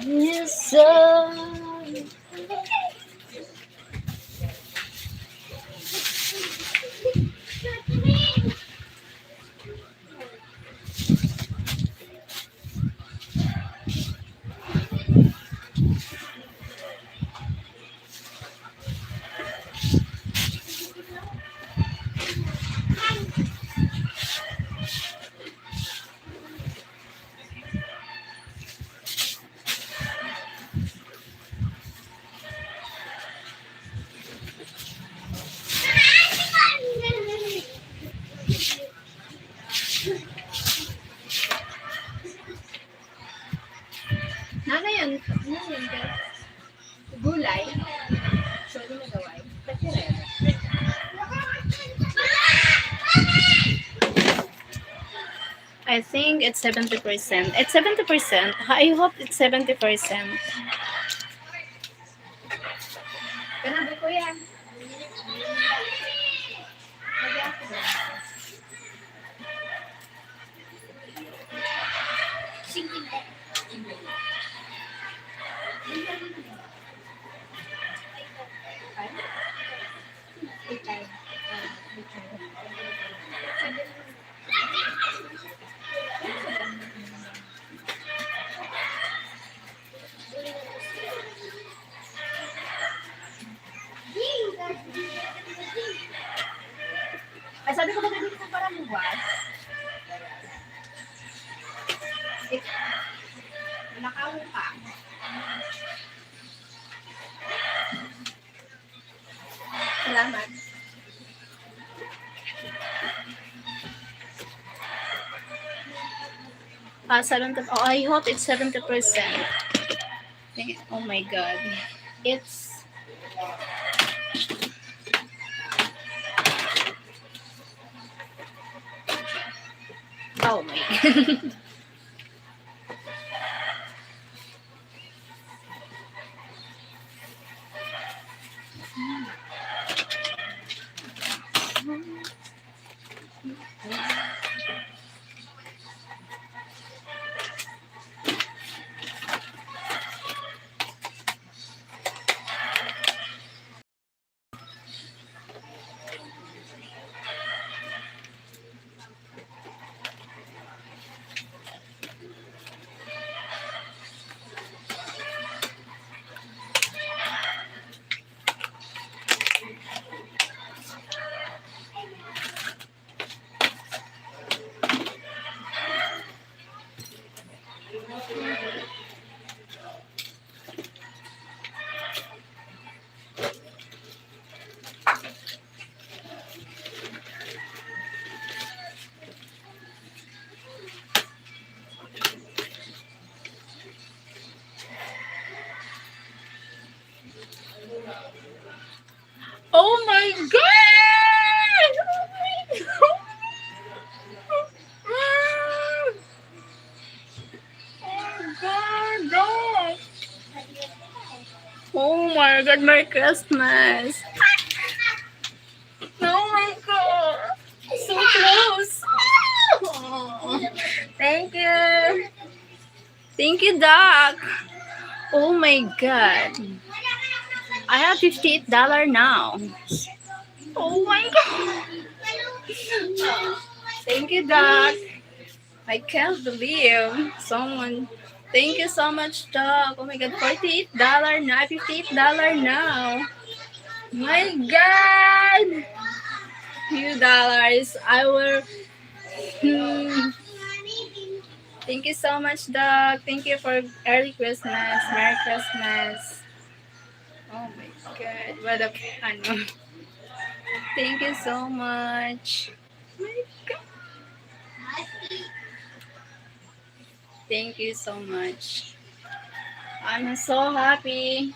yes, sir. Nana yun. Ano yun, guys? Gulay. Sorry na gaway. Kasi na yun. I think it's 70%. It's 70%. I hope it's 70%. Kanabi ko yan. Ay, sabi ko ba dito ko para buwas? Nakaw ka. Salamat. 70. Oh, I hope it's 70%. Oh my god. It's Oh my god! Oh my god! Oh my god, Merry Christmas! Oh my god! So close! Oh, thank you! Thank you, Doc! Oh my god! I have $58 now. Oh my god! Thank you, Doc! I can't believe someone. Thank you so much, Doc. Oh my god, $48 now, $58 now. My god! Few dollars. I will. Hmm. Thank you so much, Doc. Thank you for early Christmas. Merry Christmas. Oh my god. What a ano. Thank you so much. My god. Thank you so much. I'm so happy.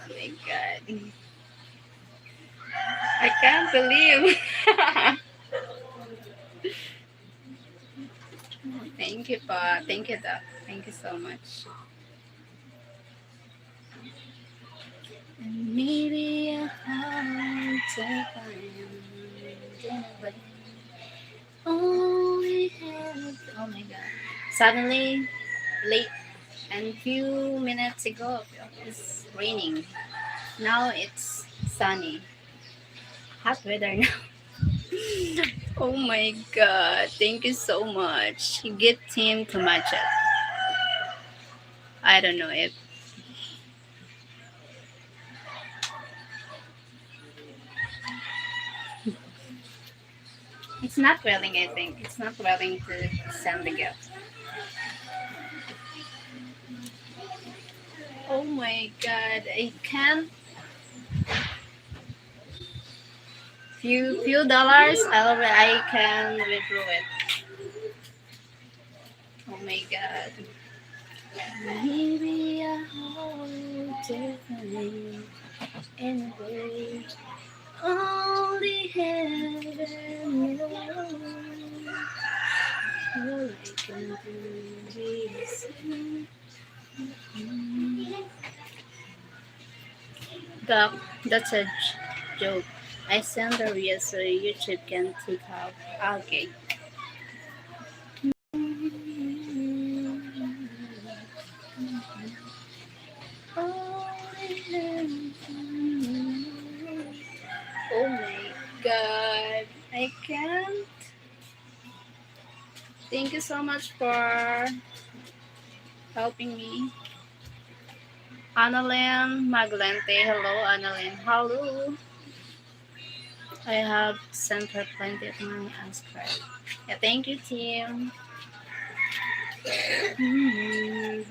Oh my god. I can't believe. Thank you, Pa. Thank you, Doc. Thank you so much. And maybe a hard to find. Only have. Oh my god. Suddenly, late and few minutes ago, it's raining. Now it's sunny. Hot weather now. Oh my god. Thank you so much. Get him to match it. I don't know if it's not willing, I think. It's not willing to send the gift. Oh my god. I can't. Few dollars, I can withdraw it. Oh my god. Maybe I hold differently anyway. Only heaven knows all I can do is Doc, that's a joke. I send the real so YouTube can take out. Okay. Oh my god. I can't. Thank you so much for helping me. Annalyn Maglente. Hello, Annalyn. Hello. I have sent her plenty of money as credit. Yeah, thank you, team. Good.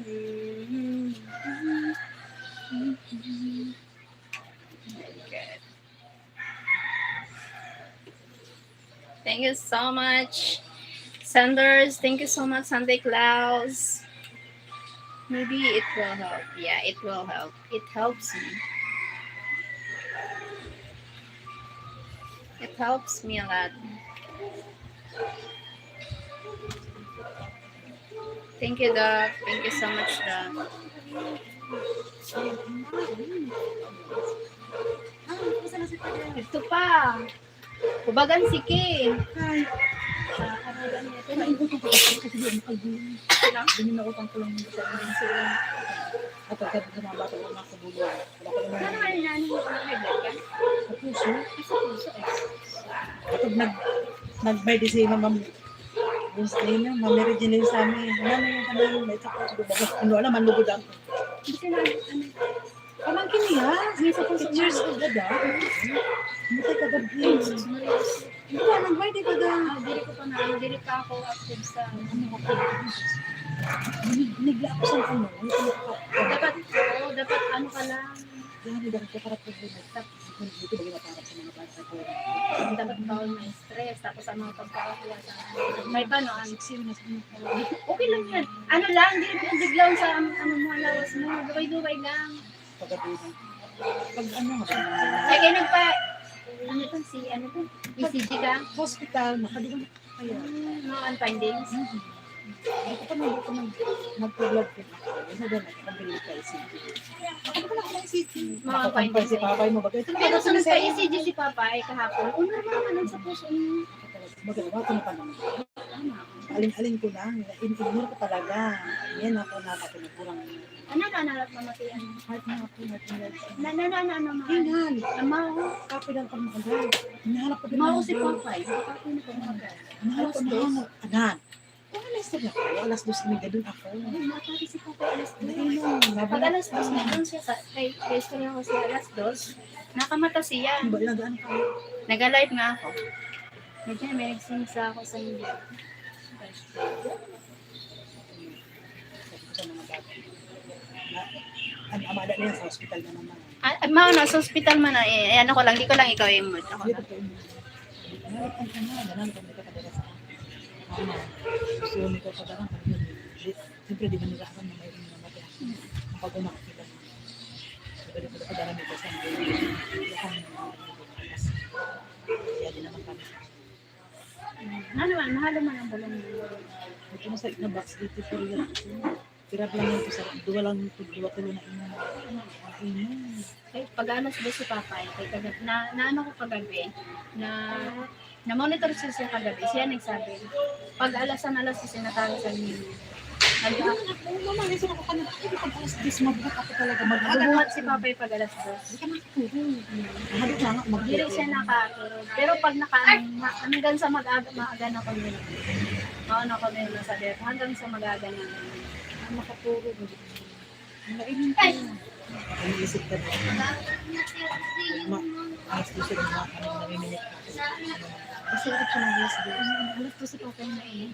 Thank you so much. Senders, thank you so much, Santa Claus. Maybe it will help. Yeah, it will help. It helps me. It helps me a lot. Thank you, Doc. Thank you so much, Doc. Ito pa. Kubagan si Kay. Ganyan ako pang kulang sa amin sila. At pagkat ng mga bata ko mga kabulo. Wala ko naman Ano man nani mo kung nag-vlog ka? sa puso. Sa puso eh. Kapag nag-buy di si Ma'am Gusto niya, Ma'am Regine sa amin. Wala na yung kanang may takot. Ano alam, manlugod ako. Hindi ka na, ano, Pamangkin niya. may sa puso Years old na daw. Hindi tayo kagabi. Hindi ka, nag-buy di ba daw? Dili ko pa na, dili pa ako active sa, Nigla ako sa ano. dapat, oo, dapat ano ka lang, Yan, hindi ako para po. Dito ba ginaparap sa mga bata ko? dapat bawal may stress, tapos ang mga pagkakakuha sa, may ba no, okay lang yan. Ano lang, dili mo biglaw sa, ano mo, alawas mo, duway-duway lang. Paggabi na. Pag ano nga. Ay, kayo nagpa, ano to, ano to, ECG ka? Hospital, nakalimutan ko kaya. Mga findings. Hindi ko pa nag-vlog ko. Isa doon, nakabili ka ECG. Ano ba na ECG? Mga Makakumpay findings. si papay mo ba? Ito Pero na sa nagpa-ECG si Papa ay kahapon, normal naman sa puso niya. Magawa ko na pa naman. Alin-alin ko lang. In-ignore ko talaga. Yan ako nakapinakurang. Ano na nanap mamatian? Heart na ako, heart na legs. Ano, Hingan. Amaw. Kapilang pang agad. Hinahanap ko din. Amaw si Papa eh. Kapag na ko mga Hinahanap ko na. Anan. Kung alas na ako, alas 2 kami doon ako. Matari si Papa alas 2. Nainom. Pag alas 2 na doon siya kay Kristo na ako siya alas 2. Nakamata siya. Ba ilagaan ka? Nag-live nga ako. Medyo may nagsing sa ako sa India. Sa mga bata. Ang amada niya sa hospital na naman. Mauna, sa hospital man na eh. Ano ko lang, di ko lang ikaw yung mood. Ako Dito lang. po yun. Nalatan ka na. Nalatan ka na kadala sa ano. Gusto nito kadarang kami. Siyempre di ba nila ako na mayroon na mati. Kapag nakakita mo. Dali ko kadarang nito sa mga. Kaya din naman kami. Ano naman, mahal naman ang bulong mo. Ito na sa box dito po rin. Tirap lang ito sa duwa lang ito. Duwa tulo na ino. Kaya pag alas 2 si Papa, kay kagabi, na ano ko kagabi, na monitor siya kagabi, siya nagsabi, pag alas 2 sinatawag sa inyo. Mama, isa ako kanina. Hindi pag alas 10 mabuhat ako talaga. Nagbuhat si Papa pag alas 2. Hindi ka nakatulog. Mahalik na nga. Hindi siya nakatulog. Pero pag hanggang sa maaga na ko nila. Mauna ko nila sa dep, hanggang sa mag-aga na. Makatulog. Nainin ko. Iniisip ka na. Alas 12 na nanginginig ka. Kasi ito siya ng alas 12. Alas 2 si Papa yung nainig.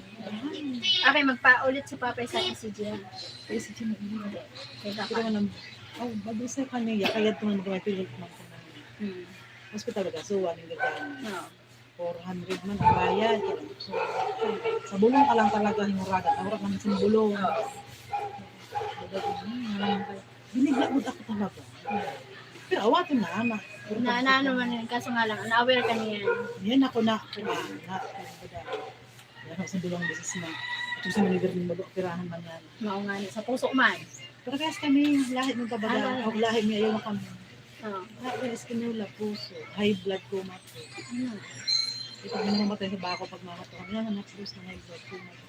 Okay, magpa-ulit si Papa sa ECG. Kasi siya nainig. Kaya Pero baka. naman, bago sa kanya, kaya ito naman gawin pilit man ko Hmm. hospital talaga, so 1 yung gagawin. No. 400 man ang bayad. So, sa bulong ka lang talaga himuragat. Awrak naman sa bulong. Binigla mo ako talaga. Pero awatin na, anak. Na ano man yun, kaso nga lang, na-aware ka niyan. Yan ako na. Yan ako sa bulong beses na. Ito sa manigar ng mag-operahan man yan. Oo nga, sa puso man. Pero kaya kami, lahit ng tabada. O lahit niya, ayaw na kami. Oo. Lahit ng eskinula, puso. High blood ko mato. Ito mo namatay sa bako pag mamatay. Yan ang puso na high blood ko mato.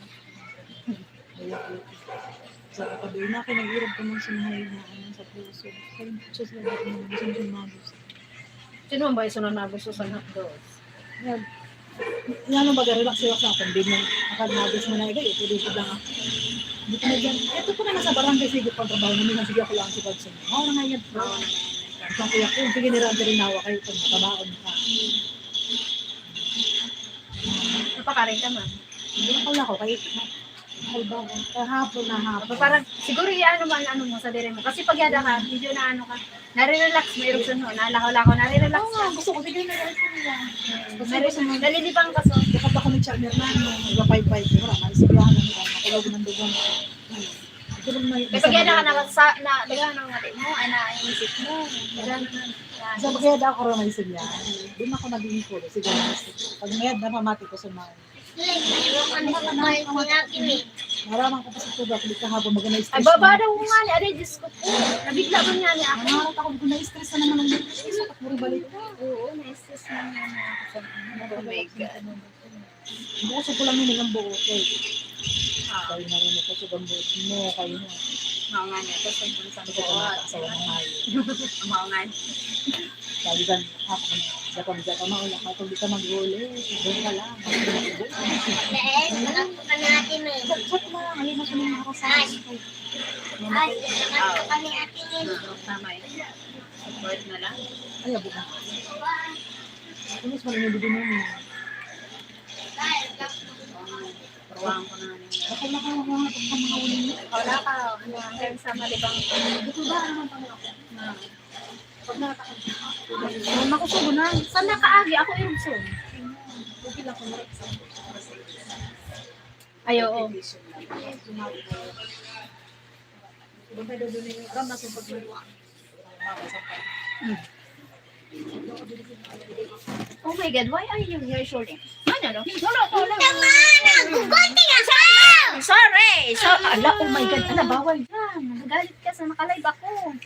Sa kapabili na kayo, nag-irap ko ng sinahay na sa puso. Kaya puso sa lahat ng gusto ng sumagos. Sino ba yung sunod na gusto sa hotdogs? Yan. Yan ang baga-relax sa akin. Hindi mo nakalmagos mo na igay. Ito lang ako. Hindi ko na dyan. Ito ko na nasa barangay sige pang trabaho namin. Sige ako lang si Godson. Oo na nga yan. Isang kuya ko. Sige nirante rin nawa kayo kung matabaon ka. Napakarin ka man. Hindi na pala ako. Kahapon na hapon. Parang, siguro ano man, ano mo sa dire mo. Kasi pag yada ka, medyo na ano ka, nare-relax, may eruption mo, nalakaw-lakaw, nare-relax Oo ka. nga, gusto ko. Sige na rin ko nila. Nalilibang ka so. Kapag ako nag-channel na, nag-pay-pay ko. Maisigahan na nila. Makulog ng dugon. Ito lang may... Kaya pag yada ka, nagana ng mati mo, ay na-inisip mo. Nagana na. Sa magayad ako rin may sinya. Doon ako naging puro. Siguro, pag mayad na mamati ko sa mga. Ano ka ba yung natin eh? Maramang ko pa sa tuba, kulit kahapon, magana Ay, stress baba na. daw ko nga ni Aray, Diyos ko po. Nabigla ba niya niya ako? Nangarap ako, magana stress na naman ang stress at muri balik. Oo, na-stress na niya niya ako sa Oh my God. Bukas ko lang yun ang buo. Okay. Kayo na rin ako sa gambot mo, kayo na. Mga nga niya, tapos ang pulis ang Ito ko buot. sa walang hayo. Mga nga. Sabi kan, ako Japan na ulang ka, kung di ka mag-uli, doon ka lang. Dahil, nakakita ka natin eh. Chat na lang, ayun na sa mga kasama. Ay, nakakita ka ni atin eh. Tama eh. Support na lang. Ay, abo ka. Tumis mo lang yung bibin mo. Paruwaan ko na nga niya. Ako na ka mga pagkamahawin mo. Wala ka, hanggang sa malibang Dito ba naman pa ako? na. Pag nakakita. Makusugo na. Saan nakaagi? Ako irugsun. Okay lang kung Ay, oo. Ibang tayo doon yung ram na sa pagluwa. Oh my God, why are you here shorting? No. Wala. Gugunti ka sa! Sorry! Ala, oh my God, ala, bawal yan. Nagalit ka sa nakalive ako.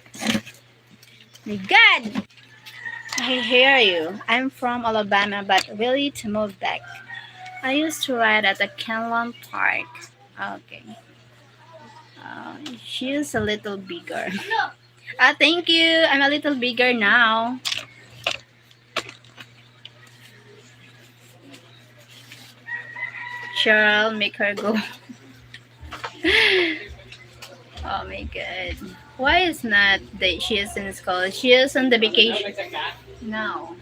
My God! I hear you. I'm from Alabama, but really to move back. I used to ride at the Kenland Park. Okay. She's a little bigger. Thank you. I'm a little bigger now. Cheryl, make her go. Oh my God. Why is not that she is in school? She is on the vacation. No.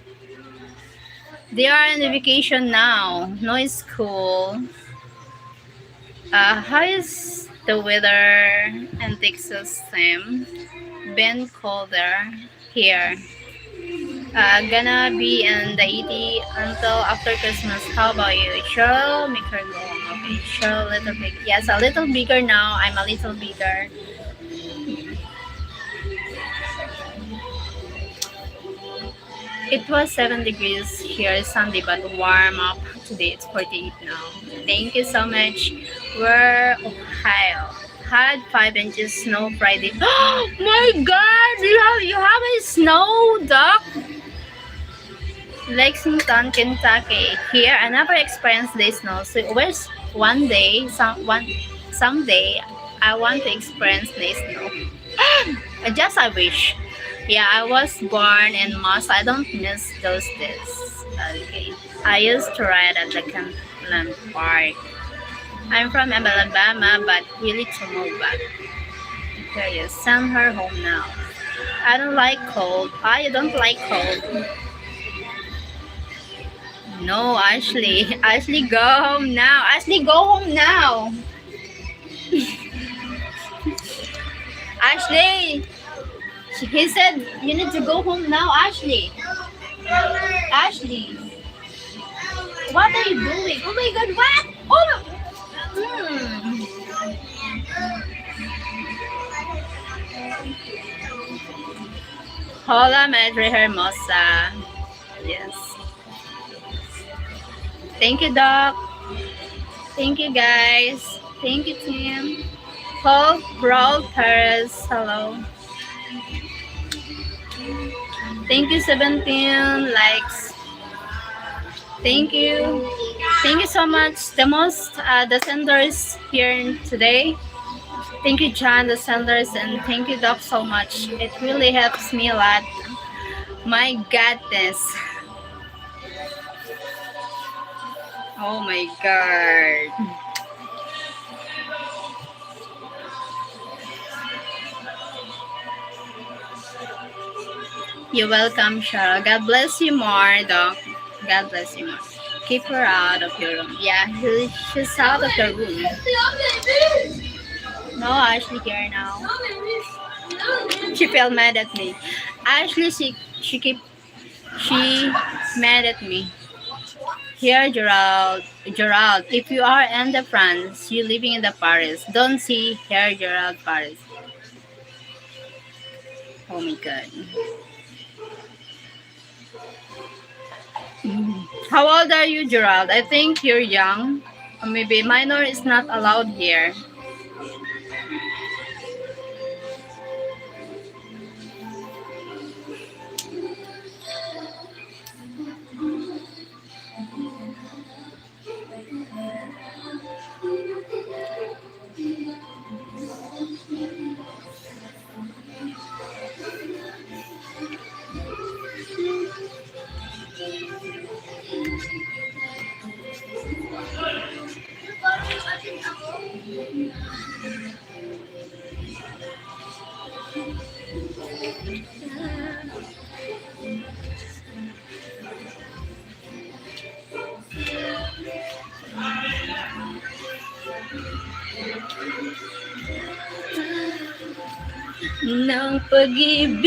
They are on the vacation now. No school. How is the weather in Texas, Sam? Been colder here. Gonna be in the 80 until after Christmas. How about you? Cheryl, make her go. Okay, Cheryl, little big. Yes, a little bigger now. I'm a little bigger. It was 7 degrees here Sunday, but warm up today. It's 48 now. Thank you so much. We're Ohio. Had 5 inches snow Friday. Oh my God! You have a snow, Doc? Lexington, Kentucky. Here, I never experienced the snow. So, where's someday, I want to experience the snow. Just I wish. Yeah, I was born in Moss. I don't miss those days. Okay. I used to ride at the Kenland Park. I'm from Alabama, but really to move back. There you send her home now. I don't like cold. You don't like cold. No, Ashley. Ashley, go home now. Ashley, go home now. Ashley. He said you need to go home now, Ashley. Ashley. What are you doing? Oh my God, what? Oh! Hola, Madre Hermosa. Yes. Thank you, Doc. Thank you, guys. Thank you, team. Paul Brawl Paris. Hello. Thank you, 17 likes. Thank you. Thank you so much. The senders here today. Thank you, John, the senders, and thank you, Doc, so much. It really helps me a lot. My goodness. Oh my God. You're welcome, Cheryl. God bless you more, Doc. God bless you more. Keep her out of your room. Yeah, she's out of your room. No, Ashley here now. She felt mad at me. Ashley, she mad at me. Here, Gerald, if you are in the France, you living in the Paris. Don't see here, Gerald, Paris. Oh my God. How old are you, Gerald? I think you're young. Or maybe minor is not allowed here. Ng pag-ibig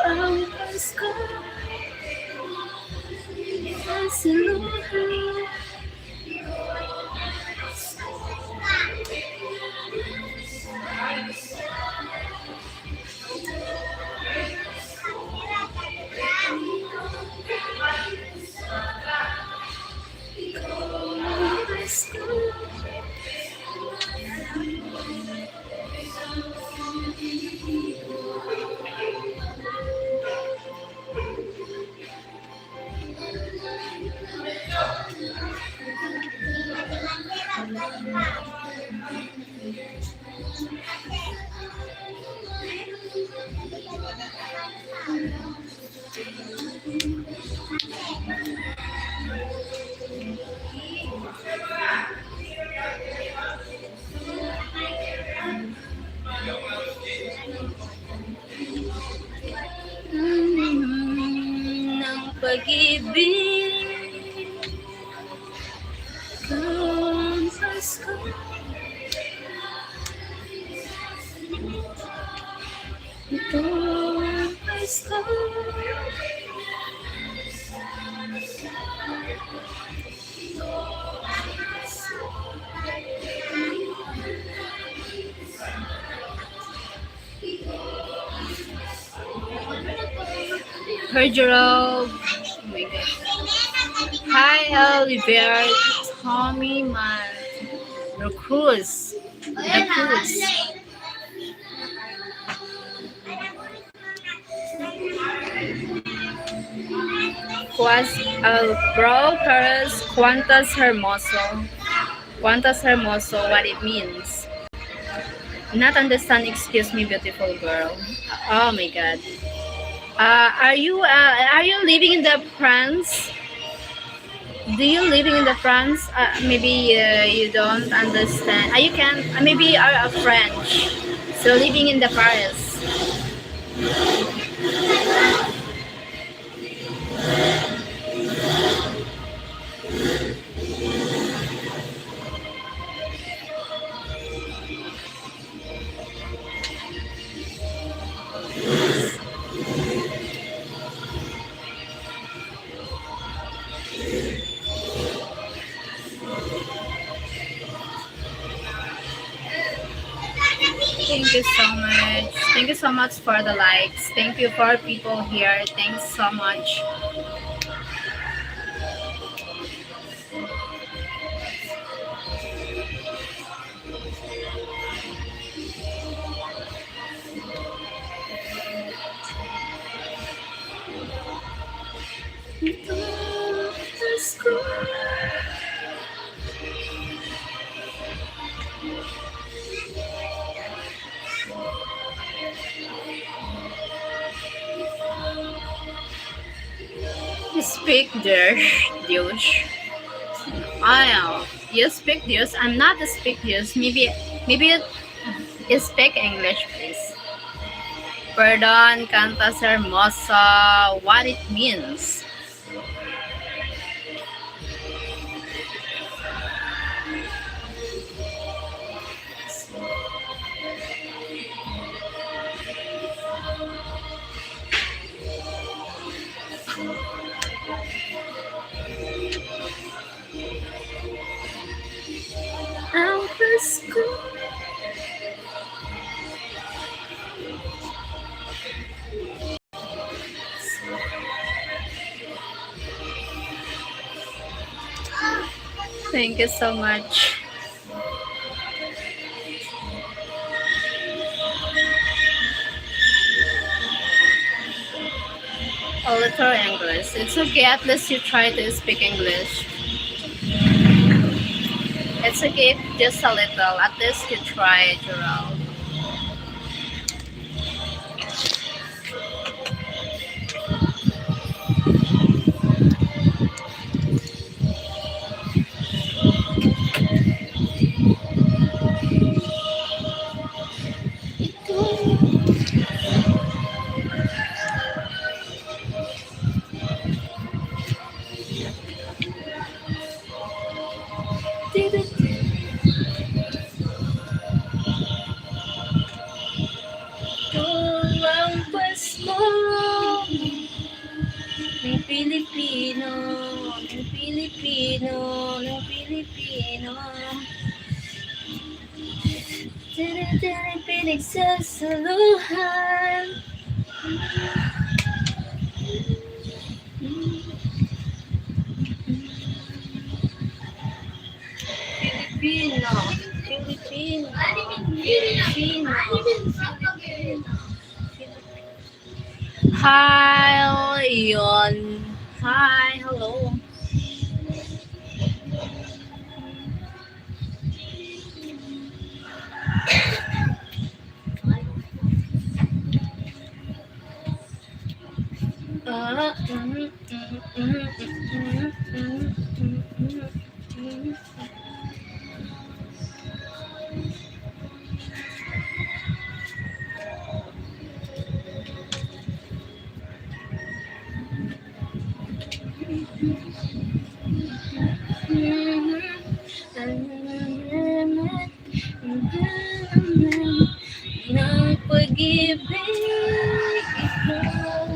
ang Pasko sa luha. Ng pag-ibig ang Pasko. Ito ang Pasko. Hi, Gerald. Oh my God. Hi, Oliver. Tommy, man. The Cruz. The Cruz. Bro, Paris, cuántas hermoso. Cuántas hermoso, what it means. Not understand, excuse me, beautiful girl. Oh my God. Are you living in the France? Do you living in the France? Maybe you don't understand. You can maybe you are a French, so living in the Paris. Thank you so much. Thank you so much for the likes. Thank you for people here. Thanks so much. You speak there, Dios. I know. You speak Dios. I'm not a speak Dios. Maybe you speak English, please. Perdón, cantas hermosa. What it means? Ang Pasko. Thank you so much. A little English. It's okay, at least you try to speak English. It's okay, just a little. At least you try, Gerald. Lampas mo ng Pilipino, ng Pilipino, ng Pilipino. Tiri-tiri pinagsasaluhan. Filipino, Filipino, Filipino. Hi, Yon. Hi, hello. Ng pag-ibig ikaw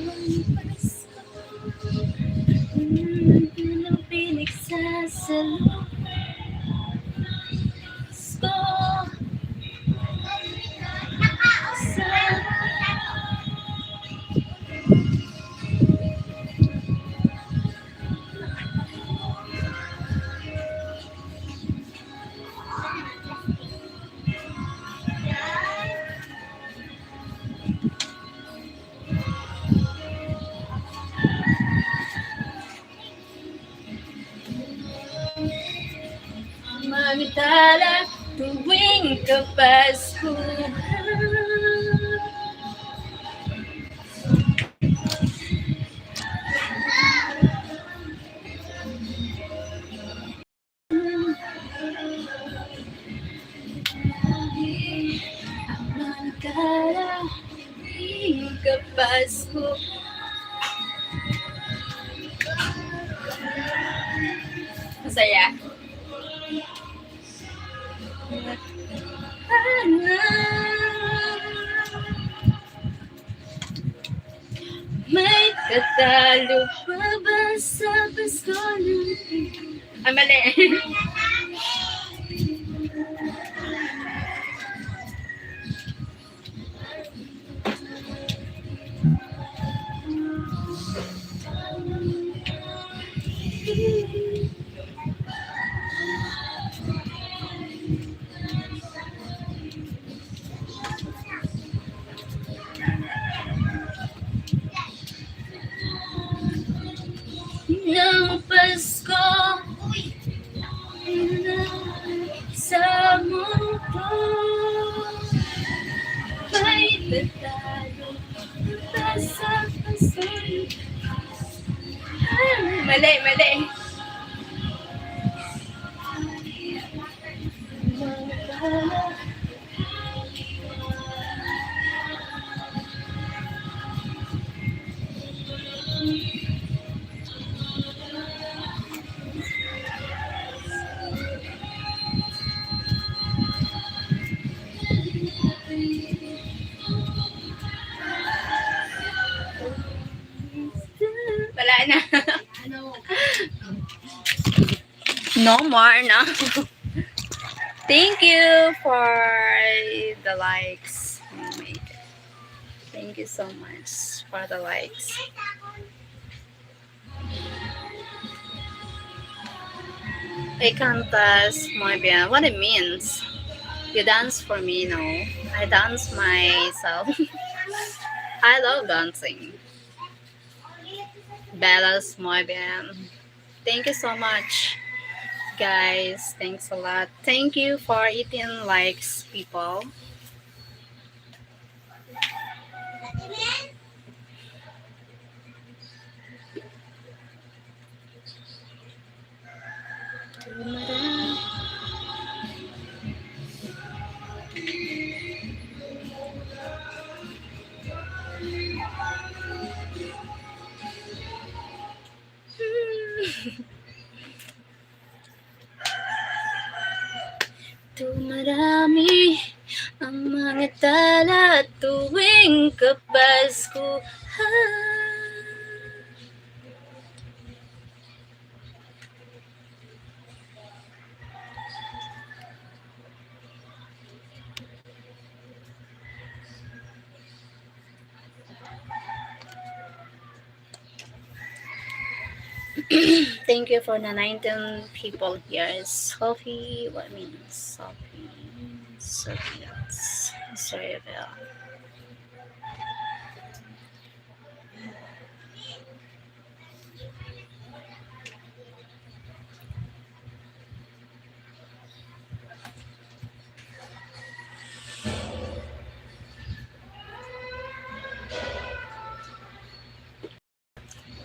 ng pinagsasaluhan ko sa magdala tuwing kapaskuhan. Magdala tuwing kapaskuhan. Masaya. May katalo pa ba sa Pasko natin? Ay, mali. Ng Pasko sa mundo may tatalo pa sa Pasko. Mali, mali. Wala na. No more na. Thank you for the likes. Thank you so much for the likes. cantas muy bien. What it means? You dance for me, no? I dance myself. I love dancing. Bellas muy bien. Thank you so much, guys. Thanks a lot. Thank you for eating likes, people. Dumarami ang mga tala tuwing Kapaskuhan. Thank you for the 19 people here. Sophie, what means Sophie? Sophie, sorry about.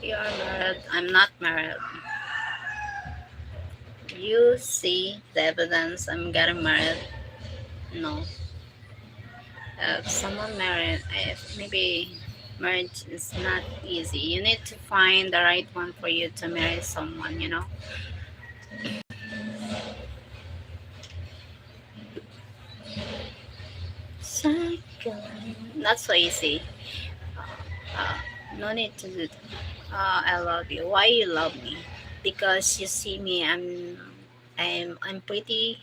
You are married. I'm not married. You see the evidence I'm getting married. No. If someone married, if maybe marriage is not easy. You need to find the right one for you to marry someone, you know? Not so easy. Uh, no need to do that. I love you. Why you love me? Because you see me. I'm pretty.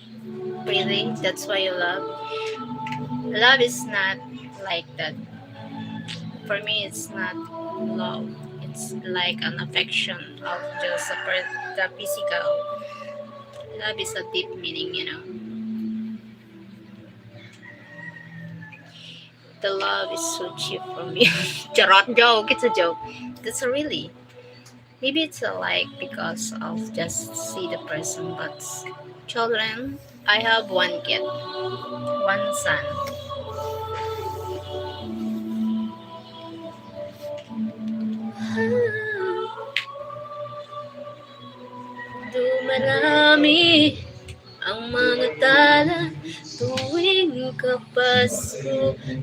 That's why you love. Love is not like that. For me, it's not love. It's like an affection of just the physical. Love is a deep meaning, you know. The love is so cheap for me. Charot joke. It's a joke. That's a really. Maybe it's a like because of just see the person, but children. I have one kid, one son. Dumarami ang mga tala tuwing Kapaskuhan.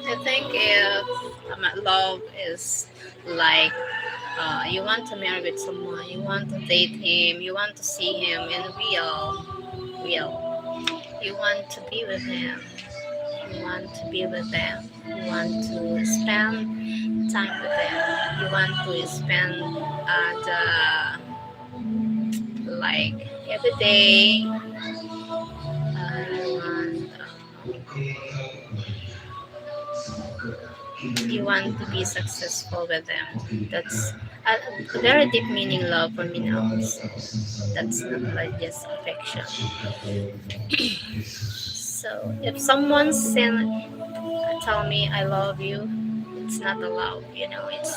I think if love is like you want to marry with someone, you want to date him, you want to see him in real. You want to be with him. You want to be with them. You want to spend time with them. You want to spend the like every day. You want to be successful with them. That's a very deep meaning love for me now. So that's not like just affection. So if someone tell me I love you, it's not a love, you know. It's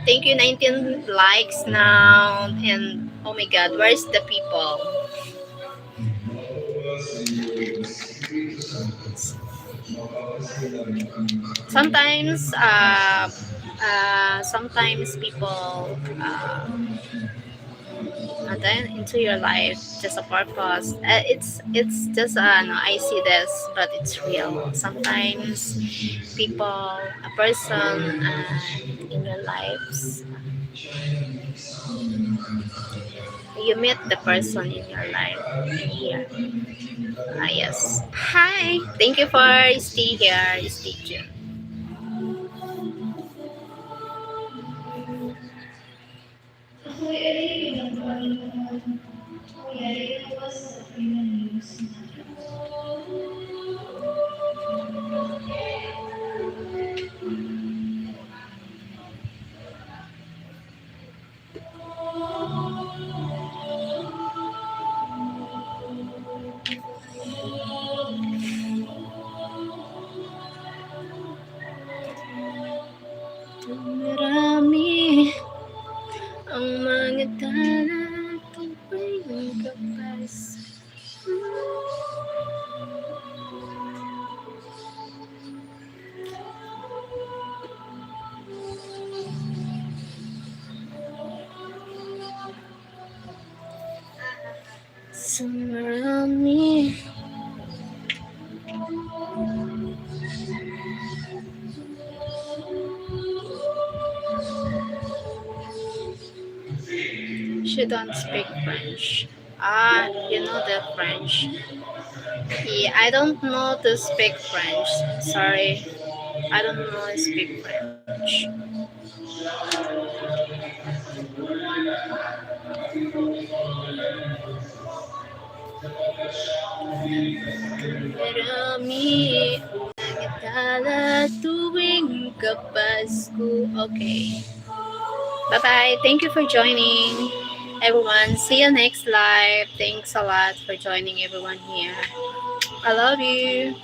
thank you 19 likes now, and oh my god, where's the people? Sometimes sometimes people then into your life just a purpose. It's just no, I see this, but it's real. Sometimes people, a person in your lives, you meet the person in your life in here. Yes. Hi. Thank you for stay here. Stay tuned. Marami ang mga tala tuwing kapas. Sa marami she don't speak French. Ah, you know the French. Yeah, I don't know to speak French. Sorry, I don't know to speak French. Marami ang tala tuwing Kapasko. Okay. Bye-bye. Thank you for joining, everyone. See you next live. Thanks a lot for joining everyone here. I love you.